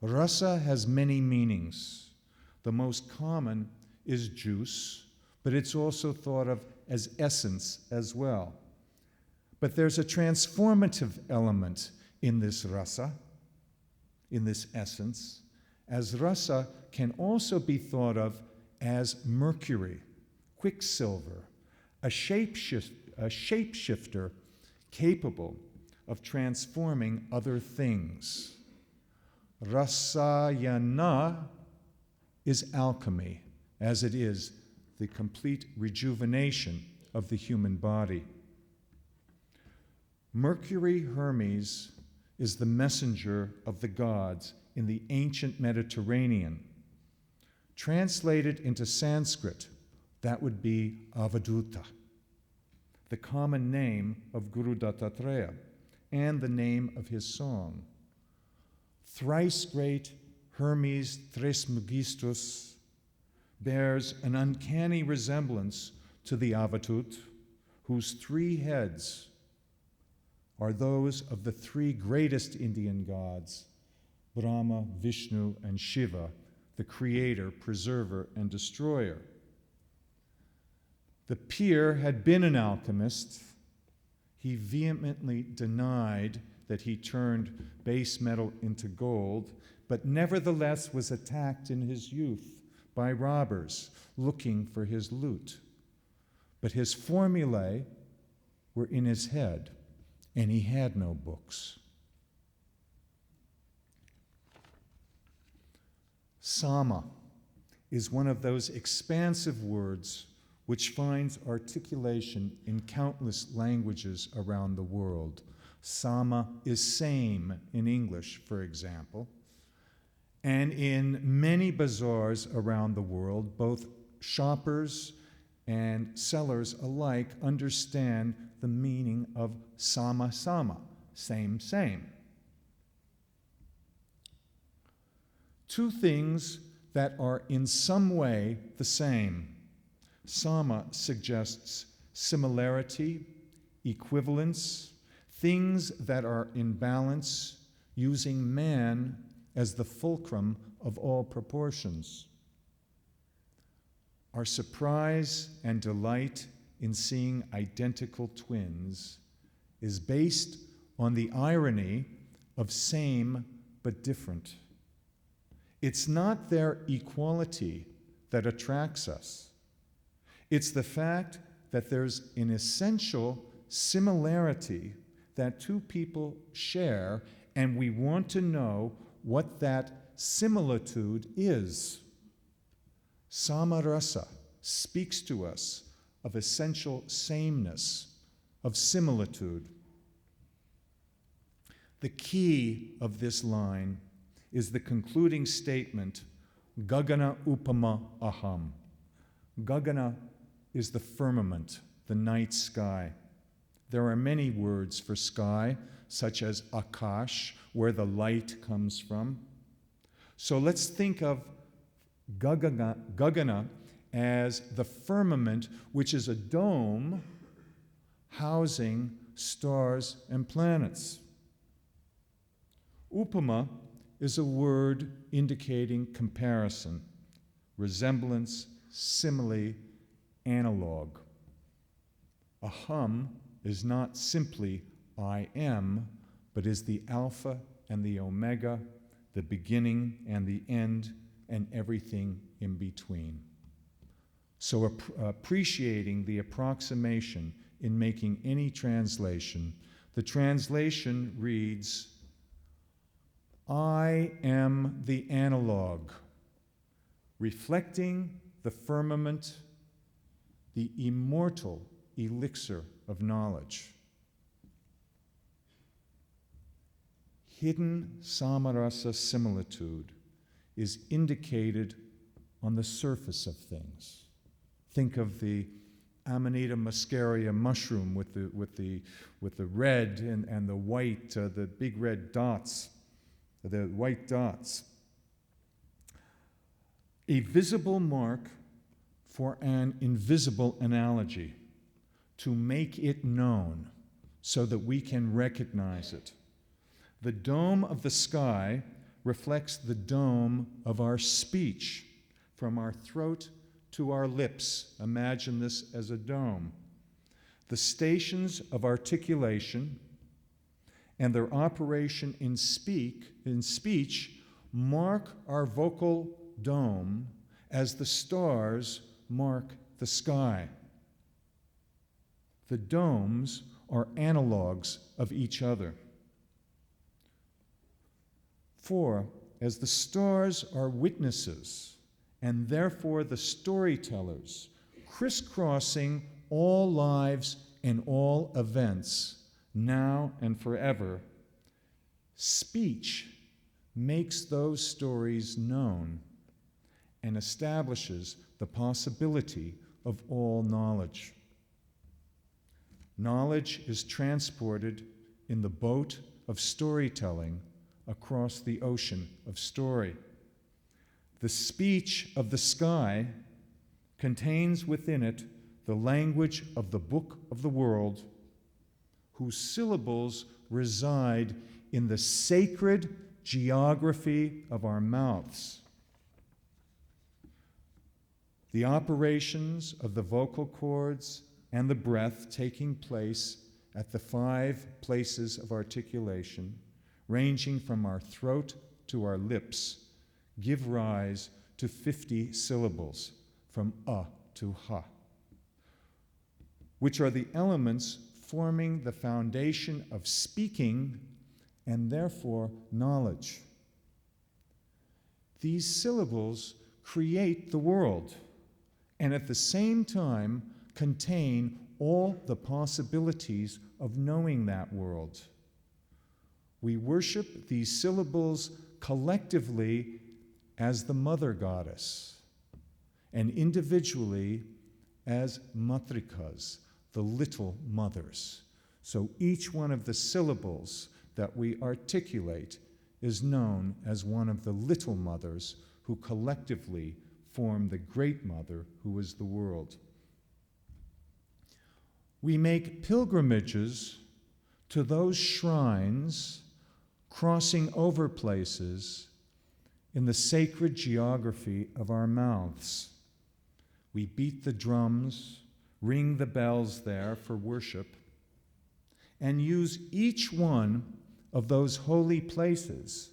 Rasa has many meanings. The most common is juice, but it's also thought of as essence as well. But there's a transformative element in this rasa, in this essence, as rasa can also be thought of as mercury, quicksilver, a shapeshifter capable of transforming other things. Rasayana is alchemy, as it is the complete rejuvenation of the human body. Mercury Hermes is the messenger of the gods in the ancient Mediterranean. Translated into Sanskrit, that would be Avaduta, the common name of Guru Dattatreya and the name of his song. Thrice great Hermes Trismegistus bears an uncanny resemblance to the Avatut, whose 3 heads are those of the 3 greatest Indian gods, Brahma, Vishnu, and Shiva, the creator, preserver, and destroyer. The Pir had been an alchemist. He vehemently denied that he turned base metal into gold, but nevertheless was attacked in his youth by robbers looking for his loot. But his formulae were in his head, and he had no books. Sama is one of those expansive words which finds articulation in countless languages around the world. Sama is same in English, for example. And in many bazaars around the world, both shoppers and sellers alike understand the meaning of sama sama, same, same. 2 things that are in some way the same. Sama suggests similarity, equivalence, things that are in balance, using man as the fulcrum of all proportions. Our surprise and delight in seeing identical twins is based on the irony of same but different. It's not their equality that attracts us. It's the fact that there's an essential similarity that 2 people share, and we want to know what that similitude is. Samarasa speaks to us of essential sameness, of similitude. The key of this line is the concluding statement, Gagana Upama Aham. Gagana is the firmament, the night sky. There are many words for sky, such as Akash, where the light comes from. So let's think of Gagana as the firmament, which is a dome housing stars and planets. Upama is a word indicating comparison, resemblance, simile, analog. Aham is not simply I am, but is the Alpha and the Omega, the beginning and the end, and everything in between. So appreciating the approximation in making any translation, the translation reads, I am the analog, reflecting the firmament, the immortal elixir of knowledge. Hidden samarasa similitude is indicated on the surface of things. Think of the Amanita muscaria mushroom with the red and the white, the big red dots, the white dots. A visible mark for an invisible analogy, to make it known so that we can recognize it. The dome of the sky reflects the dome of our speech, from our throat to our lips. Imagine this as a dome. The stations of articulation and their operation in speech mark our vocal dome as the stars mark the sky. The domes are analogs of each other. For, as the stars are witnesses and therefore the storytellers, crisscrossing all lives and all events, now and forever. Speech makes those stories known and establishes the possibility of all knowledge. Knowledge is transported in the boat of storytelling across the ocean of story. The speech of the sky contains within it the language of the book of the world, whose syllables reside in the sacred geography of our mouths. The operations of the vocal cords and the breath taking place at the 5 places of articulation, ranging from our throat to our lips, give rise to 50 syllables, from to ha, which are the elements forming the foundation of speaking and therefore knowledge. These syllables create the world and at the same time contain all the possibilities of knowing that world. We worship these syllables collectively as the mother goddess, and individually as matrikas, the little mothers. So each one of the syllables that we articulate is known as one of the little mothers who collectively form the great mother who is the world. We make pilgrimages to those shrines, crossing over places in the sacred geography of our mouths. We beat the drums, ring the bells there for worship, and use each one of those holy places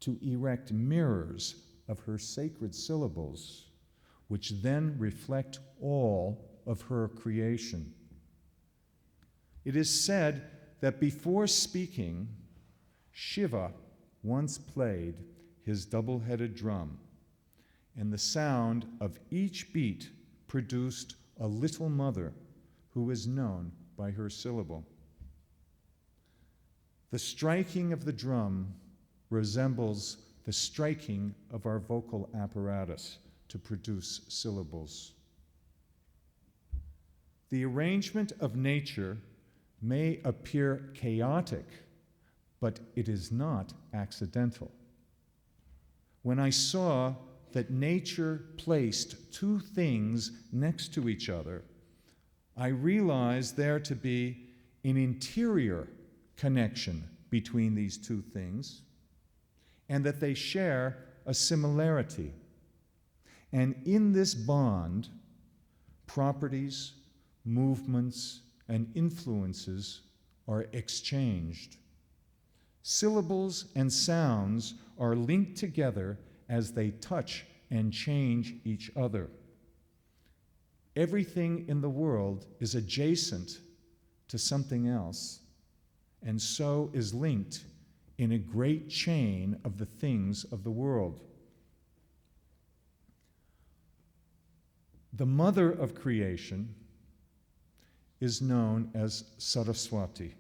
to erect mirrors of her sacred syllables, which then reflect all of her creation. It is said that before speaking, Shiva once played his double-headed drum, and the sound of each beat produced a little mother who is known by her syllable. The striking of the drum resembles the striking of our vocal apparatus to produce syllables. The arrangement of nature may appear chaotic, but it is not accidental. When I saw that nature placed 2 things next to each other, I realized there to be an interior connection between these 2 things, and that they share a similarity. And in this bond, properties, movements, and influences are exchanged. Syllables and sounds are linked together as they touch and change each other. Everything in the world is adjacent to something else, and so is linked in a great chain of the things of the world. The mother of creation is known as Saraswati.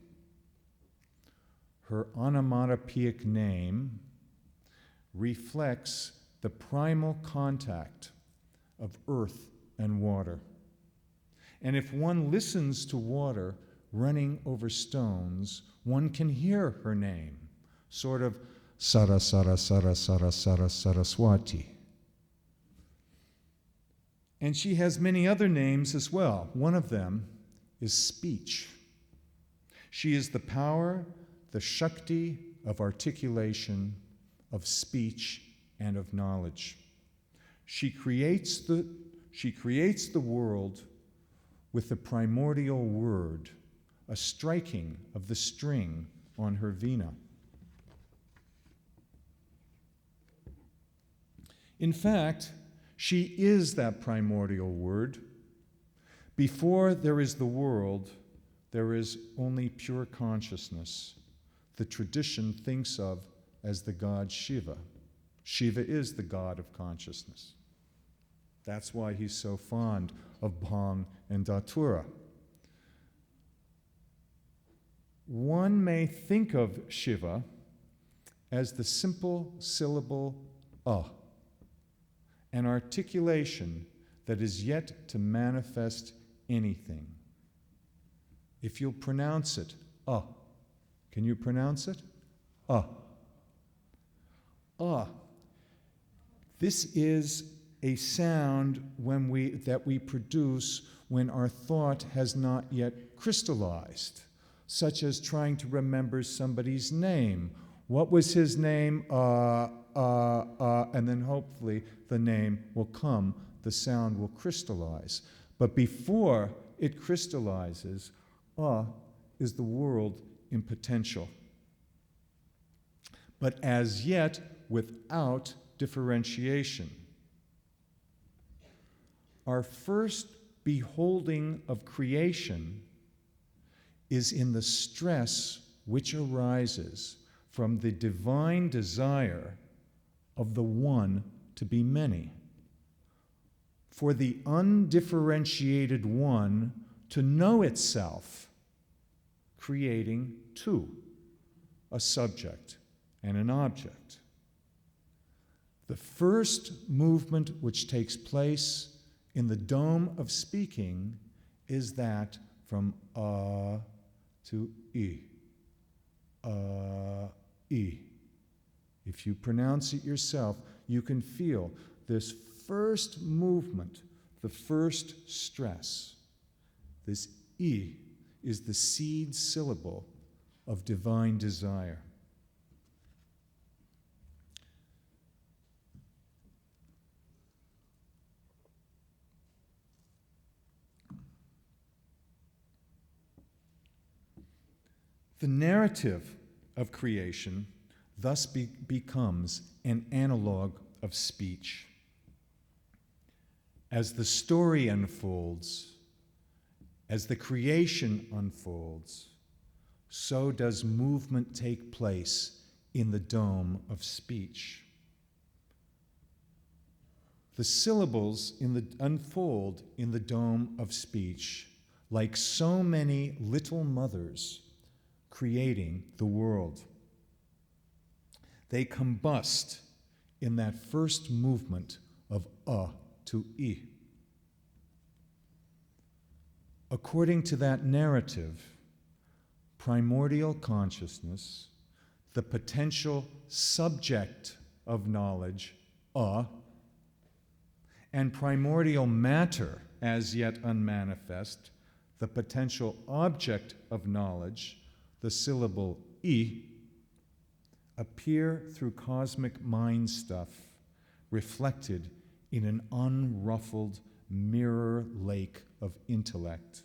Her onomatopoeic name reflects the primal contact of earth and water. And if one listens to water running over stones, one can hear her name, sort of Sara, Sara, Sara, Sara, Sara, Saraswati. And she has many other names as well. One of them is speech. She is the power, the Shakti of articulation, of speech, and of knowledge. She creates the world with the primordial word, a striking of the string on her vina. In fact, she is that primordial word. Before there is the world, there is only pure consciousness. The tradition thinks of as the god Shiva. Shiva is the god of consciousness. That's why he's so fond of bhang and datura. One may think of Shiva as the simple syllable an articulation that is yet to manifest anything. If you'll pronounce it, can you pronounce it? This is a sound that we produce when our thought has not yet crystallized, such as trying to remember somebody's name. What was his name? And then hopefully the name will come, the sound will crystallize. But before it crystallizes, is the world in potential, but as yet without differentiation. Our first beholding of creation is in the stress which arises from the divine desire of the one to be many, for the undifferentiated one to know itself, creating two, a subject and an object. The first movement which takes place in the dome of speaking is that from to e. If you pronounce it yourself, you can feel this first movement, the first stress. This e is the seed syllable of divine desire. The narrative of creation thus becomes an analog of speech. As the story unfolds, as the creation unfolds, so does movement take place in the dome of speech. The syllables unfold in the dome of speech like so many little mothers creating the world. They combust in that first movement of to e. According to that narrative, primordial consciousness, the potential subject of knowledge, and primordial matter, as yet unmanifest, the potential object of knowledge, the syllable e, appear through cosmic mind stuff, reflected in an unruffled mirror lake of intellect,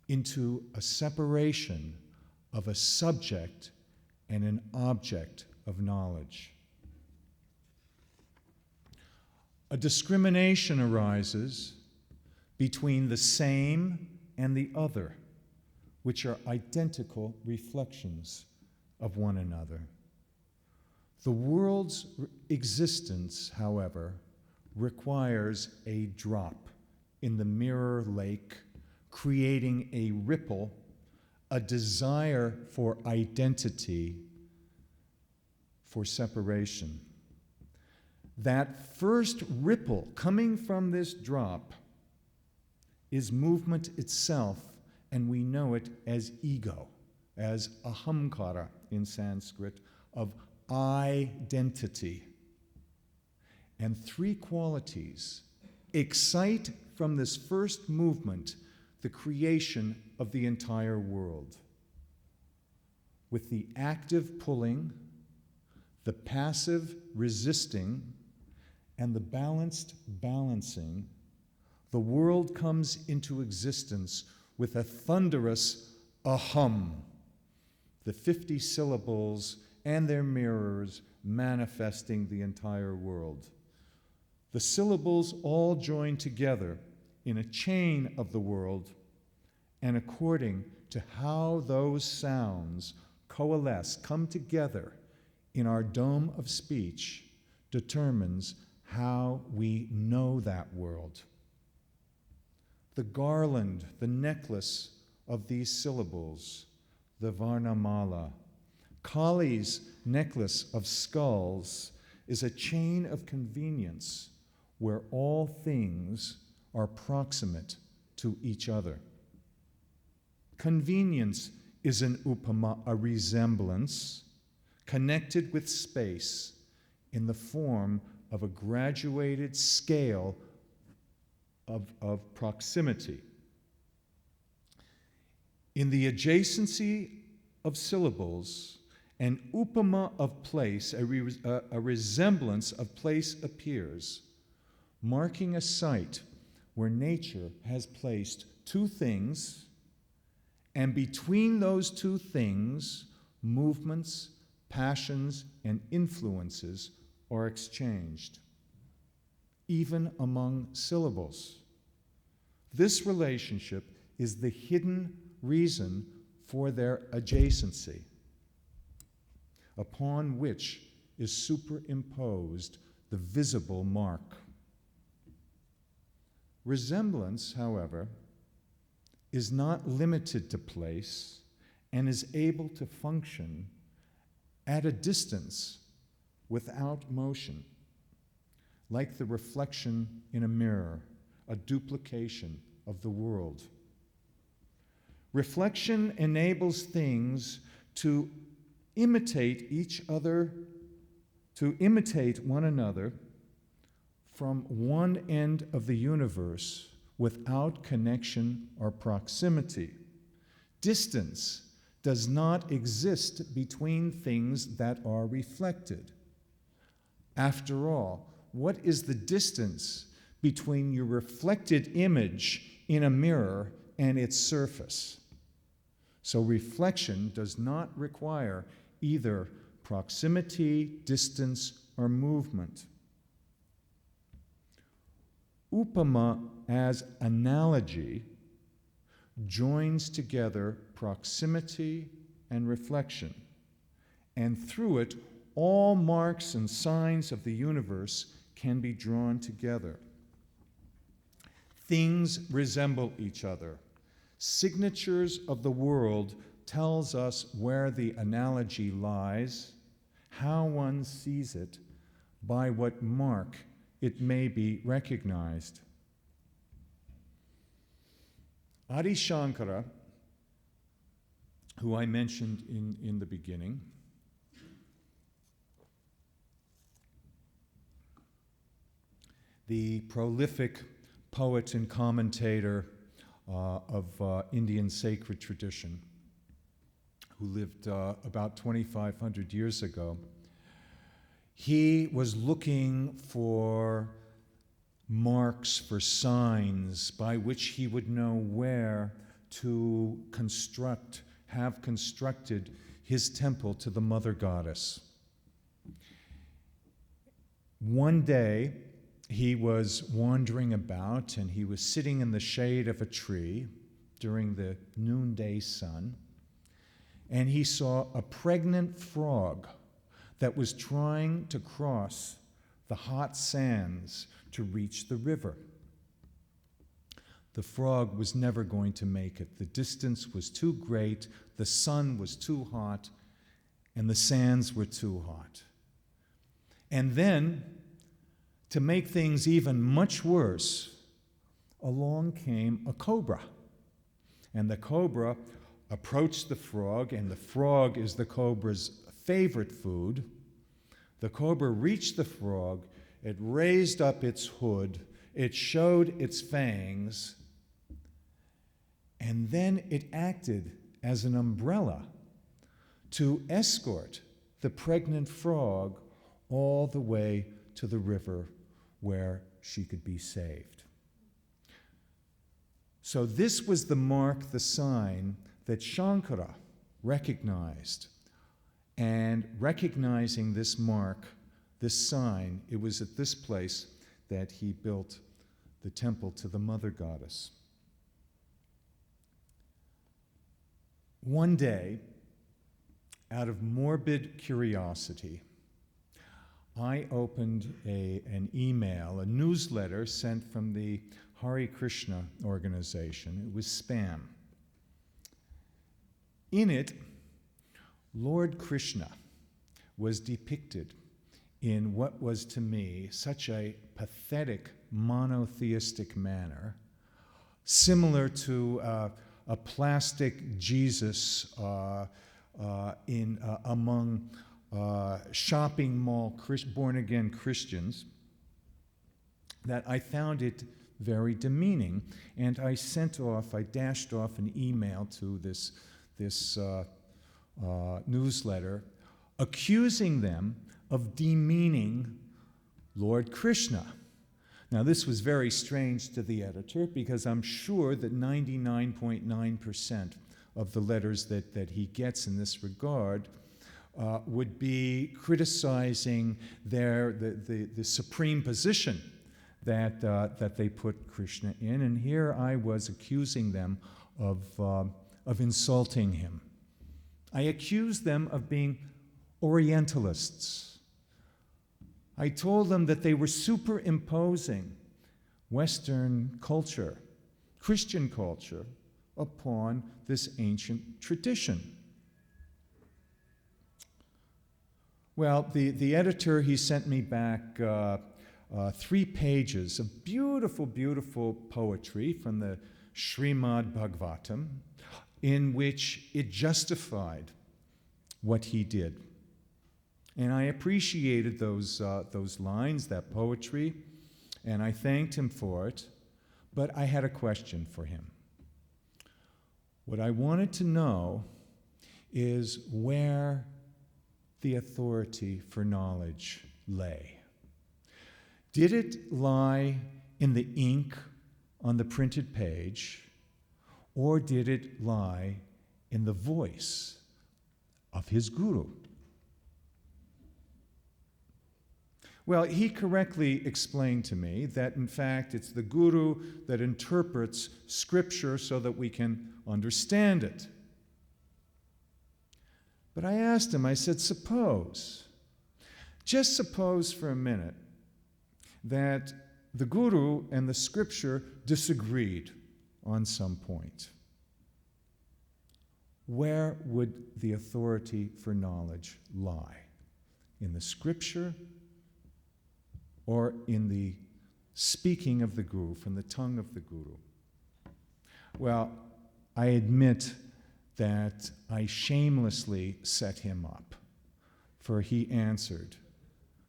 into a separation of a subject and an object of knowledge. A discrimination arises between the same and the other, which are identical reflections of one another. The world's existence, however, requires a drop in the mirror lake, creating a ripple, a desire for identity, for separation. That first ripple coming from this drop is movement itself, and we know it as ego, as ahamkara in Sanskrit, of identity. And three qualities excite from this first movement the creation of the entire world. With the active pulling, the passive resisting, and the balanced balancing, the world comes into existence with a thunderous aham, the 50 syllables and their mirrors manifesting the entire world. The syllables all join together in a chain of the world, and according to how those sounds coalesce, come together in our dome of speech, determines how we know that world. The garland, the necklace of these syllables, the Varnamala. Kali's necklace of skulls is a chain of convenience where all things are proximate to each other. Convenience is an upama, a resemblance, connected with space in the form of a graduated scale of proximity. In the adjacency of syllables, an upama of place, a resemblance of place appears, marking a site where nature has placed two things, and between those two things, movements, passions, and influences are exchanged, even among syllables. This relationship is the hidden reason for their adjacency, upon which is superimposed the visible mark. Resemblance, however, is not limited to place and is able to function at a distance without motion, like the reflection in a mirror, a duplication of the world. Reflection enables things to imitate each other, to imitate one another from one end of the universe without connection or proximity. Distance does not exist between things that are reflected. After all, what is the distance between your reflected image in a mirror and its surface? So reflection does not require either proximity, distance, or movement. Upama as analogy joins together proximity and reflection, and through it, all marks and signs of the universe can be drawn together. Things resemble each other. Signatures of the world tells us where the analogy lies, how one sees it, by what mark it may be recognized. Adi Shankara, who I mentioned in the beginning, the prolific poet and commentator of Indian sacred tradition, who lived about 2,500 years ago, he was looking for marks, for signs by which he would know where to have constructed his temple to the Mother Goddess. One day, he was wandering about and he was sitting in the shade of a tree during the noonday sun, and he saw a pregnant frog that was trying to cross the hot sands to reach the river. The frog was never going to make it. The distance was too great, the sun was too hot, and the sands were too hot. And then, to make things even much worse, along came a cobra. And the cobra approached the frog, and the frog is the cobra's favorite food. The cobra reached the frog, it raised up its hood, it showed its fangs, and then it acted as an umbrella to escort the pregnant frog all the way to the river where she could be saved. So this was the mark, the sign that Shankara recognized. And recognizing this mark, this sign, it was at this place that he built the temple to the Mother Goddess. One day, out of morbid curiosity, I opened an email, a newsletter sent from the Hare Krishna organization. It was spam. In it, Lord Krishna was depicted in what was to me such a pathetic monotheistic manner, similar to a plastic Jesus among shopping mall born-again Christians, that I found it very demeaning. And I dashed off an email to this newsletter, accusing them of demeaning Lord Krishna. Now, this was very strange to the editor, because I'm sure that 99.9% of the letters that he gets in this regard would be criticizing the supreme position that they put Krishna in. And here I was accusing them of insulting him. I accused them of being Orientalists. I told them that they were superimposing Western culture, Christian culture, upon this ancient tradition. Well, the editor, he sent me back 3 pages of beautiful, beautiful poetry from the Srimad Bhagavatam, in which it justified what he did. And I appreciated those lines, that poetry, and I thanked him for it, but I had a question for him. What I wanted to know is where the authority for knowledge lay. Did it lie in the ink on the printed page, or did it lie in the voice of his guru? Well, he correctly explained to me that, in fact, it's the guru that interprets scripture so that we can understand it. But I asked him, I said, just suppose for a minute that the guru and the scripture disagreed on some point. Where would the authority for knowledge lie? In the scripture, or in the speaking of the guru, from the tongue of the guru? Well, I admit that I shamelessly set him up, for he answered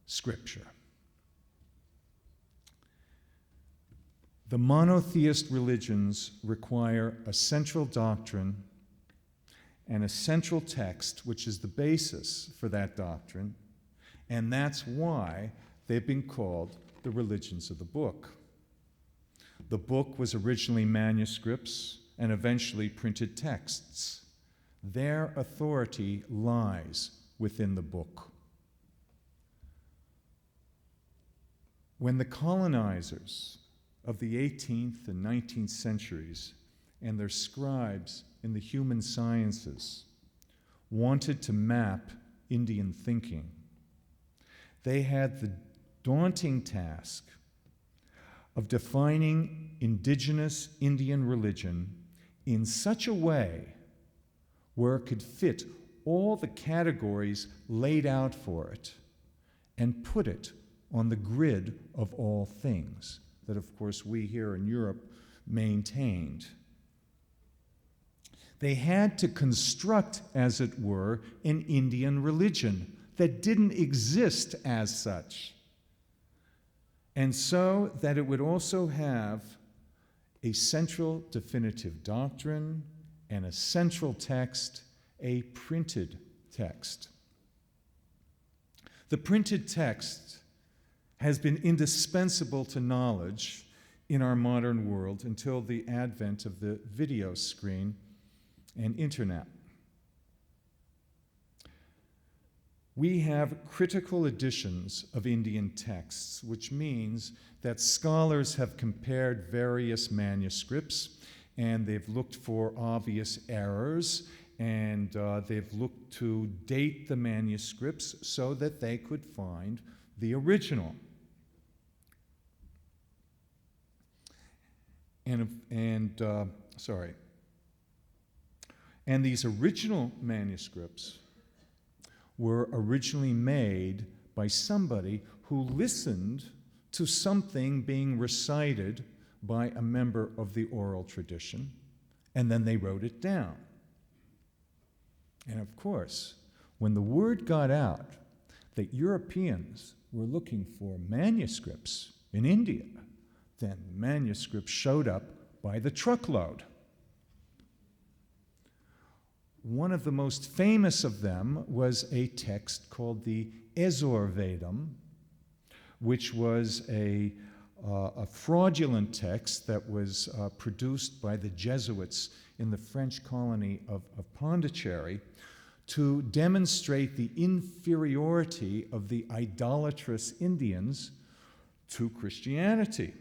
scripture. The monotheist religions require a central doctrine and a central text, which is the basis for that doctrine, and that's why they've been called the religions of the book. The book was originally manuscripts and eventually printed texts. Their authority lies within the book. When the colonizers of the 18th and 19th centuries and their scribes in the human sciences wanted to map Indian thinking, they had the daunting task of defining indigenous Indian religion in such a way where it could fit all the categories laid out for it and put it on the grid of all things that, of course, we here in Europe maintained. They had to construct, as it were, an Indian religion that didn't exist as such, and so that it would also have a central definitive doctrine and a central text, a printed text. The printed text has been indispensable to knowledge in our modern world until the advent of the video screen and internet. We have critical editions of Indian texts, which means that scholars have compared various manuscripts and they've looked for obvious errors, and they've looked to date the manuscripts so that they could find the original. And these original manuscripts were originally made by somebody who listened to something being recited by a member of the oral tradition, and then they wrote it down. And of course, when the word got out that Europeans were looking for manuscripts in India, then manuscripts showed up by the truckload. One of the most famous of them was a text called the Ezor-Vedam, which was a fraudulent text that was produced by the Jesuits in the French colony of Pondicherry to demonstrate the inferiority of the idolatrous Indians to Christianity.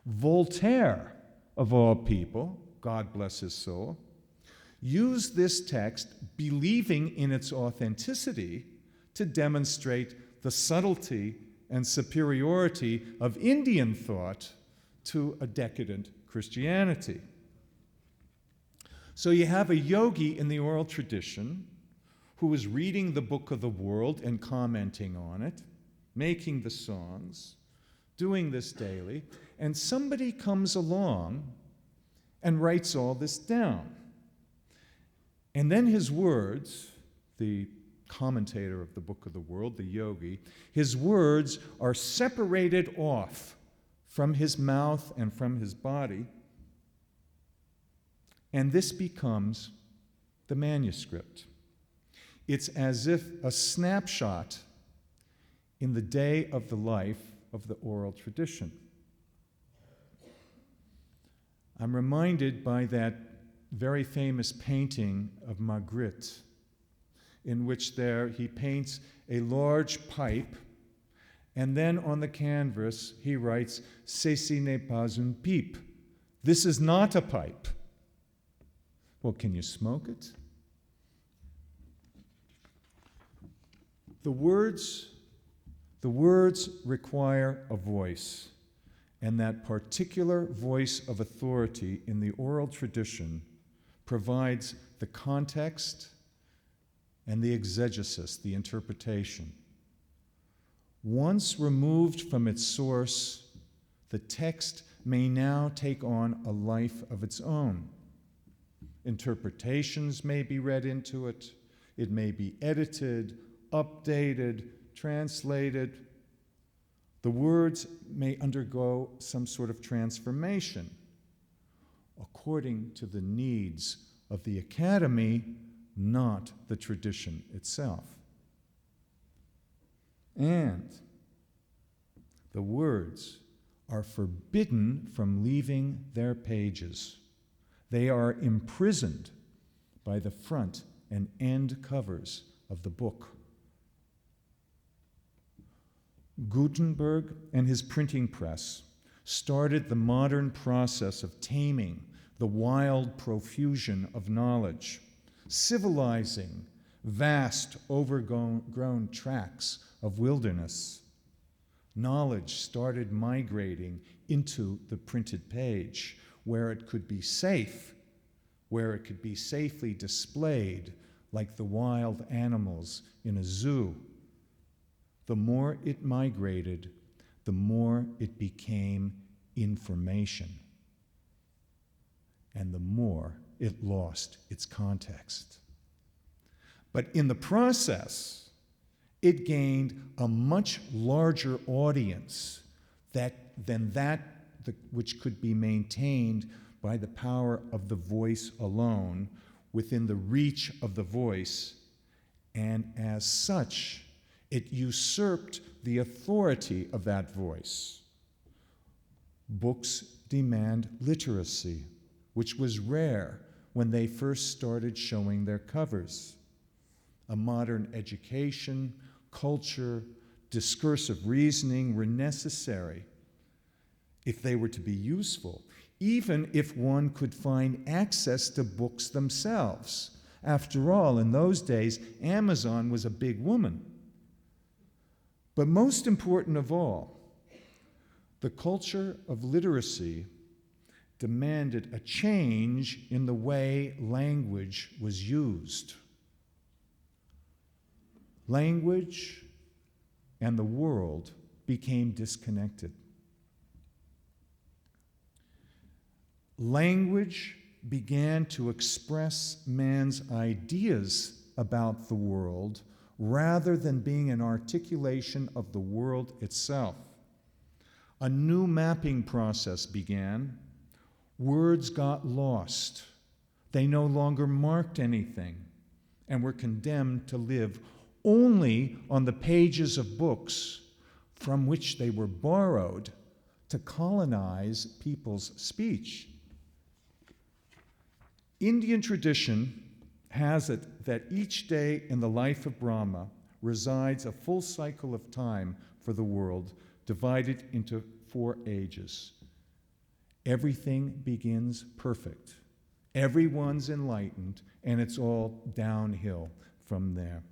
Voltaire, of all people, God bless his soul, used this text, believing in its authenticity, to demonstrate the subtlety and superiority of Indian thought to a decadent Christianity. So you have a yogi in the oral tradition who is reading the Book of the World and commenting on it, making the songs, doing this daily, and somebody comes along and writes all this down. And then his words, the commentator of the Book of the World, the yogi, his words are separated off from his mouth and from his body, and this becomes the manuscript. It's as if a snapshot in the day of the life of the oral tradition. I'm reminded by that very famous painting of Magritte, in which there he paints a large pipe, and then on the canvas he writes, "Ceci n'est pas une pipe." This is not a pipe. Well, can you smoke it? The words require a voice, and that particular voice of authority in the oral tradition provides the context and the exegesis, the interpretation. Once removed from its source, the text may now take on a life of its own. Interpretations may be read into it. It may be edited, updated, translated. The words may undergo some sort of transformation according to the needs of the academy, not the tradition itself. And the words are forbidden from leaving their pages. They are imprisoned by the front and end covers of the book. Gutenberg and his printing press started the modern process of taming the wild profusion of knowledge, civilizing vast, overgrown tracts of wilderness. Knowledge started migrating into the printed page, where it could be safe, where it could be safely displayed like the wild animals in a zoo. The more it migrated, the more it became information, and the more it lost its context. But in the process, it gained a much larger audience than that which could be maintained by the power of the voice alone, within the reach of the voice, and as such, it usurped the authority of that voice. Books demand literacy, which was rare when they first started showing their covers. A modern education, culture, discursive reasoning were necessary if they were to be useful, even if one could find access to books themselves. After all, in those days, Amazon was a big woman. But most important of all, the culture of literacy demanded a change in the way language was used. Language and the world became disconnected. Language began to express man's ideas about the world rather than being an articulation of the world itself. A new mapping process began. Words got lost. They no longer marked anything and were condemned to live only on the pages of books from which they were borrowed to colonize people's speech. Indian tradition has it that each day in the life of Brahma resides a full cycle of time for the world, divided into 4 ages. Everything begins perfect. Everyone's enlightened, and it's all downhill from there.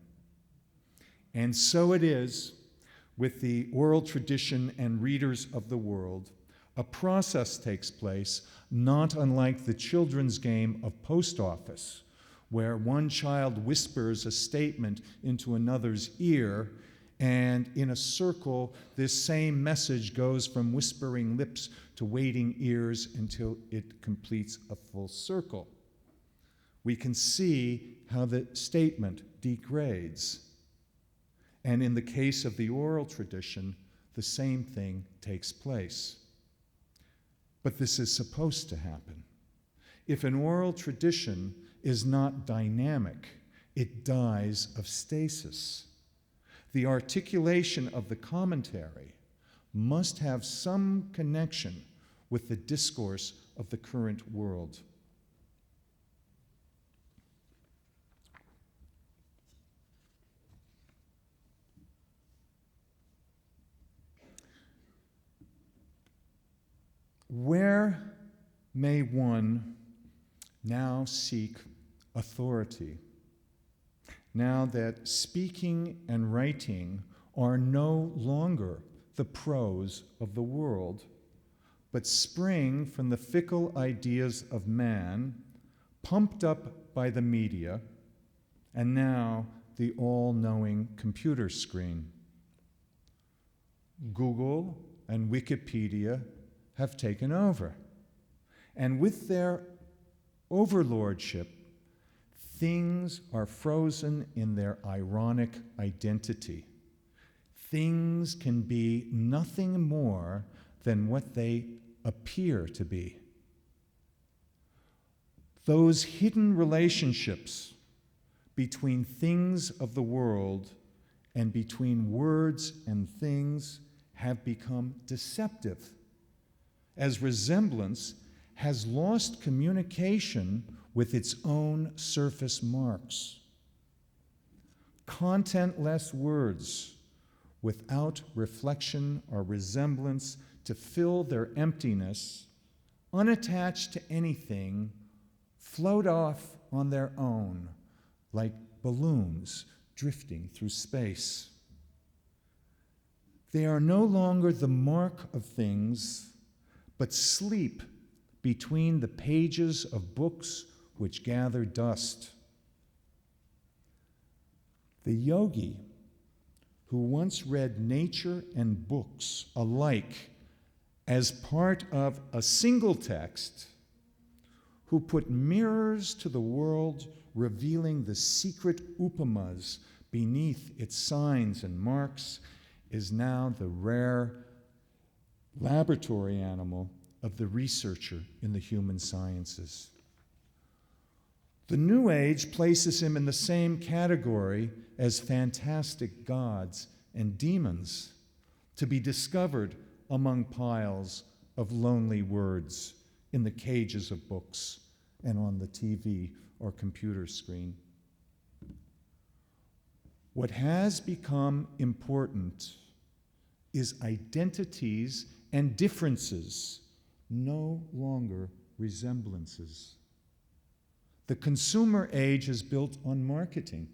And so it is with the oral tradition and readers of the world. A process takes place not unlike the children's game of post office, where one child whispers a statement into another's ear, and in a circle, this same message goes from whispering lips to waiting ears until it completes a full circle. We can see how the statement degrades. And in the case of the oral tradition, the same thing takes place. But this is supposed to happen. If an oral tradition is not dynamic, it dies of stasis. The articulation of the commentary must have some connection with the discourse of the current world. Where may one now seek authority, now that speaking and writing are no longer the prose of the world, but spring from the fickle ideas of man, pumped up by the media, and now the all-knowing computer screen? Google and Wikipedia have taken over. And with their overlordship, things are frozen in their ironic identity. Things can be nothing more than what they appear to be. Those hidden relationships between things of the world and between words and things have become deceptive, as resemblance has lost communication with its own surface marks. Contentless words without reflection or resemblance to fill their emptiness, unattached to anything, float off on their own like balloons drifting through space. They are no longer the mark of things, but sleep between the pages of books which gather dust. The yogi, who once read nature and books alike as part of a single text, who put mirrors to the world revealing the secret upamas beneath its signs and marks, is now the rare laboratory animal of the researcher in the human sciences. The New Age places him in the same category as fantastic gods and demons, to be discovered among piles of lonely words in the cages of books and on the TV or computer screen. What has become important is identities and differences, no longer resemblances. The consumer age is built on marketing.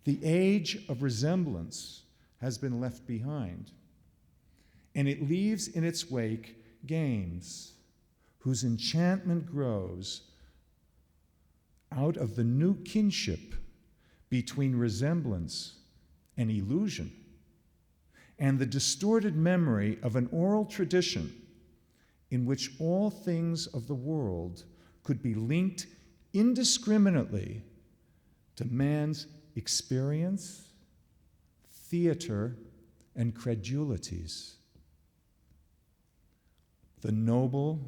The age of resemblance has been left behind, and it leaves in its wake games whose enchantment grows out of the new kinship between resemblance and illusion, and the distorted memory of an oral tradition in which all things of the world could be linked indiscriminately to man's experience, theater, and credulities. The noble,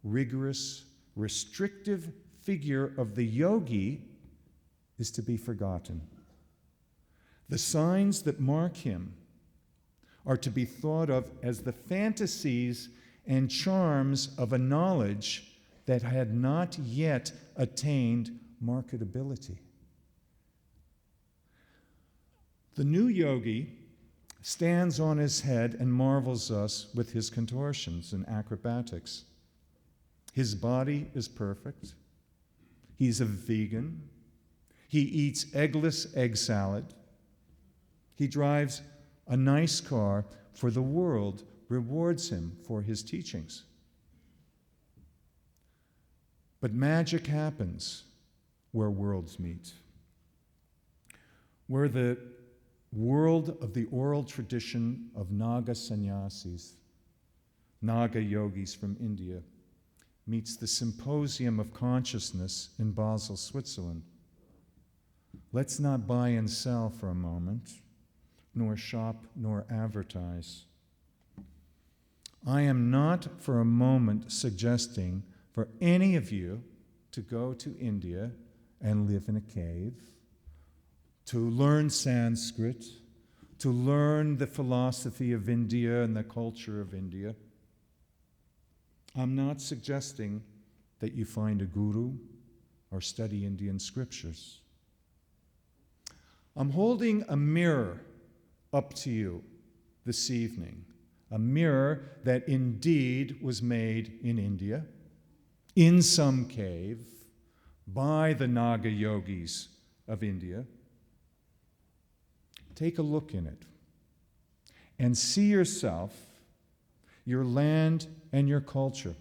rigorous, restrictive figure of the yogi is to be forgotten. The signs that mark him are to be thought of as the fantasies and charms of a knowledge that had not yet attained marketability. The new yogi stands on his head and marvels us with his contortions and acrobatics. His body is perfect. He's a vegan. He eats eggless egg salad. He drives a nice car, for the world rewards him for his teachings. But magic happens where worlds meet, where the world of the oral tradition of Naga sannyasis, Naga yogis from India, meets the Symposium of Consciousness in Basel, Switzerland. Let's not buy and sell for a moment, nor shop nor advertise. I am not for a moment suggesting for any of you to go to India and live in a cave, to learn Sanskrit, to learn the philosophy of India and the culture of India. I'm not suggesting that you find a guru or study Indian scriptures. I'm holding a mirror up to you this evening, a mirror that indeed was made in India, in some cave, by the Naga yogis of India. Take a look in it and see yourself, your land, and your culture.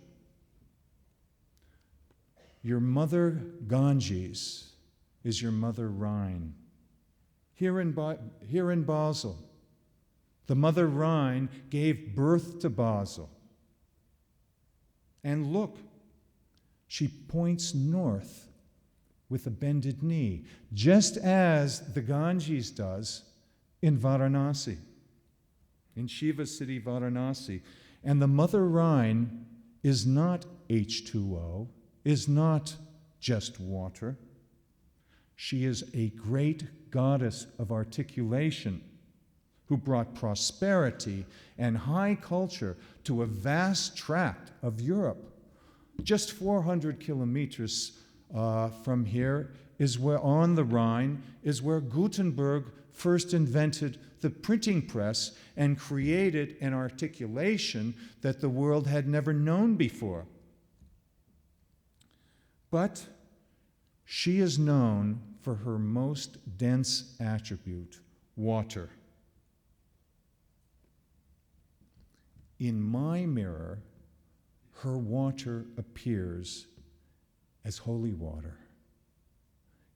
Your mother Ganges is your mother Rhine. Here in Basel, the mother Rhine gave birth to Basel. And look, she points north with a bended knee, just as the Ganges does in Varanasi, in Shiva city Varanasi. And the mother Rhine is not H2O, is not just water. She is a great goddess of articulation who brought prosperity and high culture to a vast tract of Europe. Just 400 kilometers from here is where, on the Rhine, is where Gutenberg first invented the printing press and created an articulation that the world had never known before. But she is known for her most dense attribute, water. In my mirror, her water appears as holy water.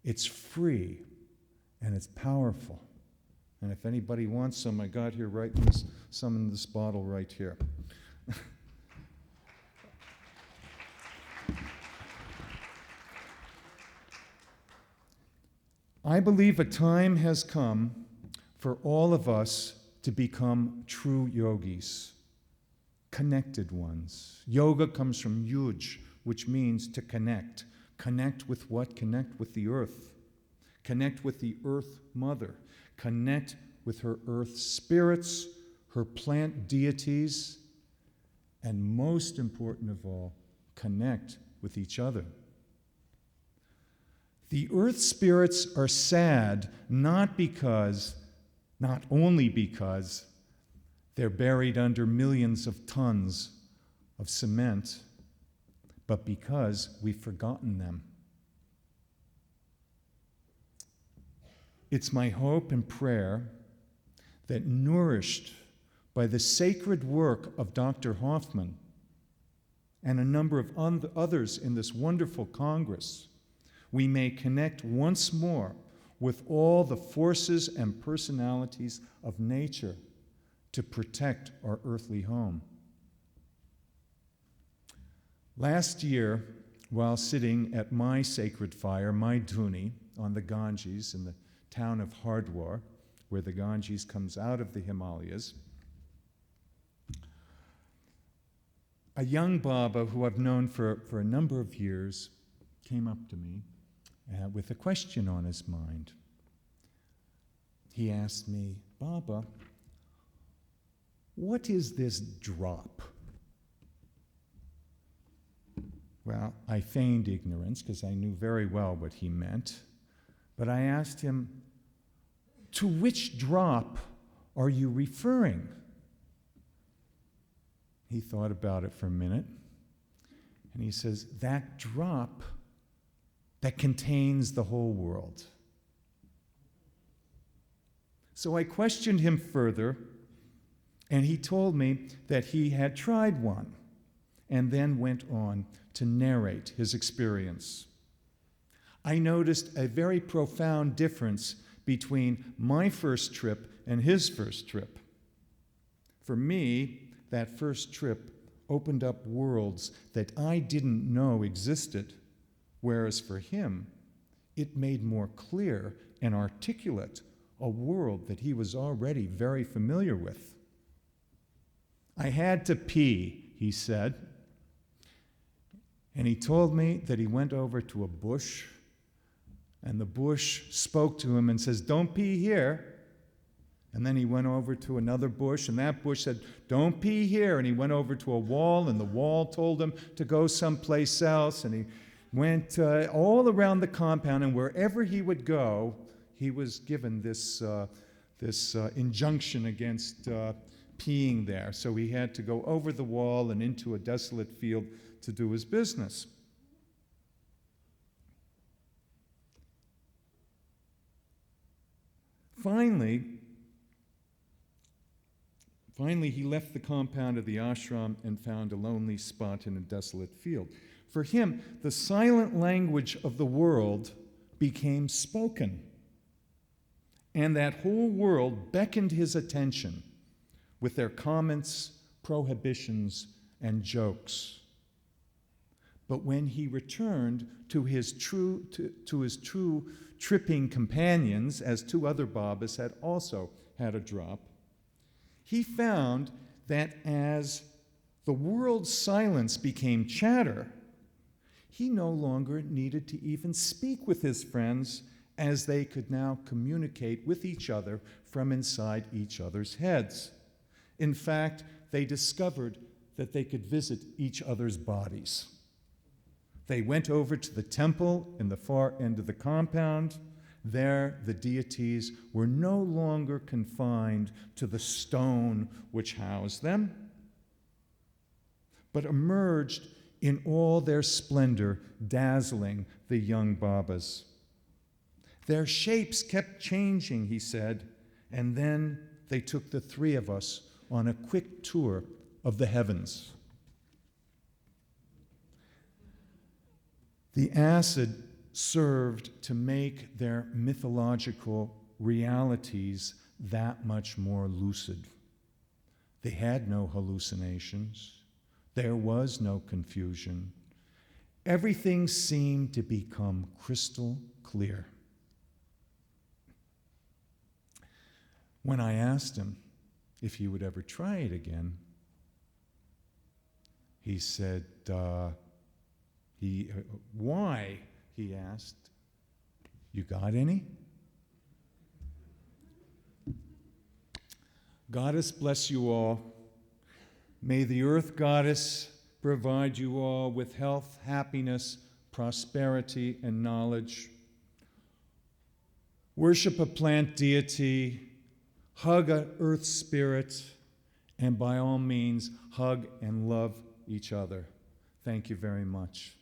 It's free and it's powerful. And if anybody wants some, I got here some in this bottle right here. I believe a time has come for all of us to become true yogis, connected ones. Yoga comes from yuj, which means to connect. Connect with what? Connect with the earth. Connect with the earth mother. Connect with her earth spirits, her plant deities, and most important of all, connect with each other. The earth spirits are sad not only because they're buried under millions of tons of cement, but because we've forgotten them. It's my hope and prayer that, nourished by the sacred work of Dr. Hofmann and a number of others in this wonderful Congress, we may connect once more with all the forces and personalities of nature to protect our earthly home. Last year, while sitting at my sacred fire, my dhuni, on the Ganges in the town of Hardwar, where the Ganges comes out of the Himalayas, a young Baba who I've known for a number of years came up to me with a question on his mind. He asked me, "Baba, what is this drop?" Well, I feigned ignorance because I knew very well what he meant, but I asked him, "To which drop are you referring?" He thought about it for a minute, and he says, "That drop that contains the whole world." So I questioned him further, and he told me that he had tried one, and then went on to narrate his experience. I noticed a very profound difference between my first trip and his first trip. For me, that first trip opened up worlds that I didn't know existed, whereas for him, it made more clear and articulate a world that he was already very familiar with. "I had to pee," he said. And he told me that he went over to a bush, and the bush spoke to him and says, "Don't pee here." And then he went over to another bush, and that bush said, "Don't pee here." And he went over to a wall, and the wall told him to go someplace else. And he went all around the compound, and wherever he would go, he was given this injunction against peeing there. So he had to go over the wall and into a desolate field to do his business. Finally, he left the compound of the ashram and found a lonely spot in a desolate field. For him, the silent language of the world became spoken, and that whole world beckoned his attention with their comments, prohibitions, and jokes. But when he returned to his true tripping companions, as two other Babas had also had a drop, he found that as the world's silence became chatter, he no longer needed to even speak with his friends, as they could now communicate with each other from inside each other's heads. In fact, they discovered that they could visit each other's bodies. They went over to the temple in the far end of the compound. There, the deities were no longer confined to the stone which housed them, but emerged in all their splendor, dazzling the young Babas. Their shapes kept changing, he said, and then they took the three of us on a quick tour of the heavens. The acid served to make their mythological realities that much more lucid. They had no hallucinations. There was no confusion. Everything seemed to become crystal clear. When I asked him if he would ever try it again, he said, why? He asked. You got any? Goddess bless you all. May the earth goddess provide you all with health, happiness, prosperity, and knowledge. Worship a plant deity, hug an earth spirit, and by all means, hug and love each other. Thank you very much.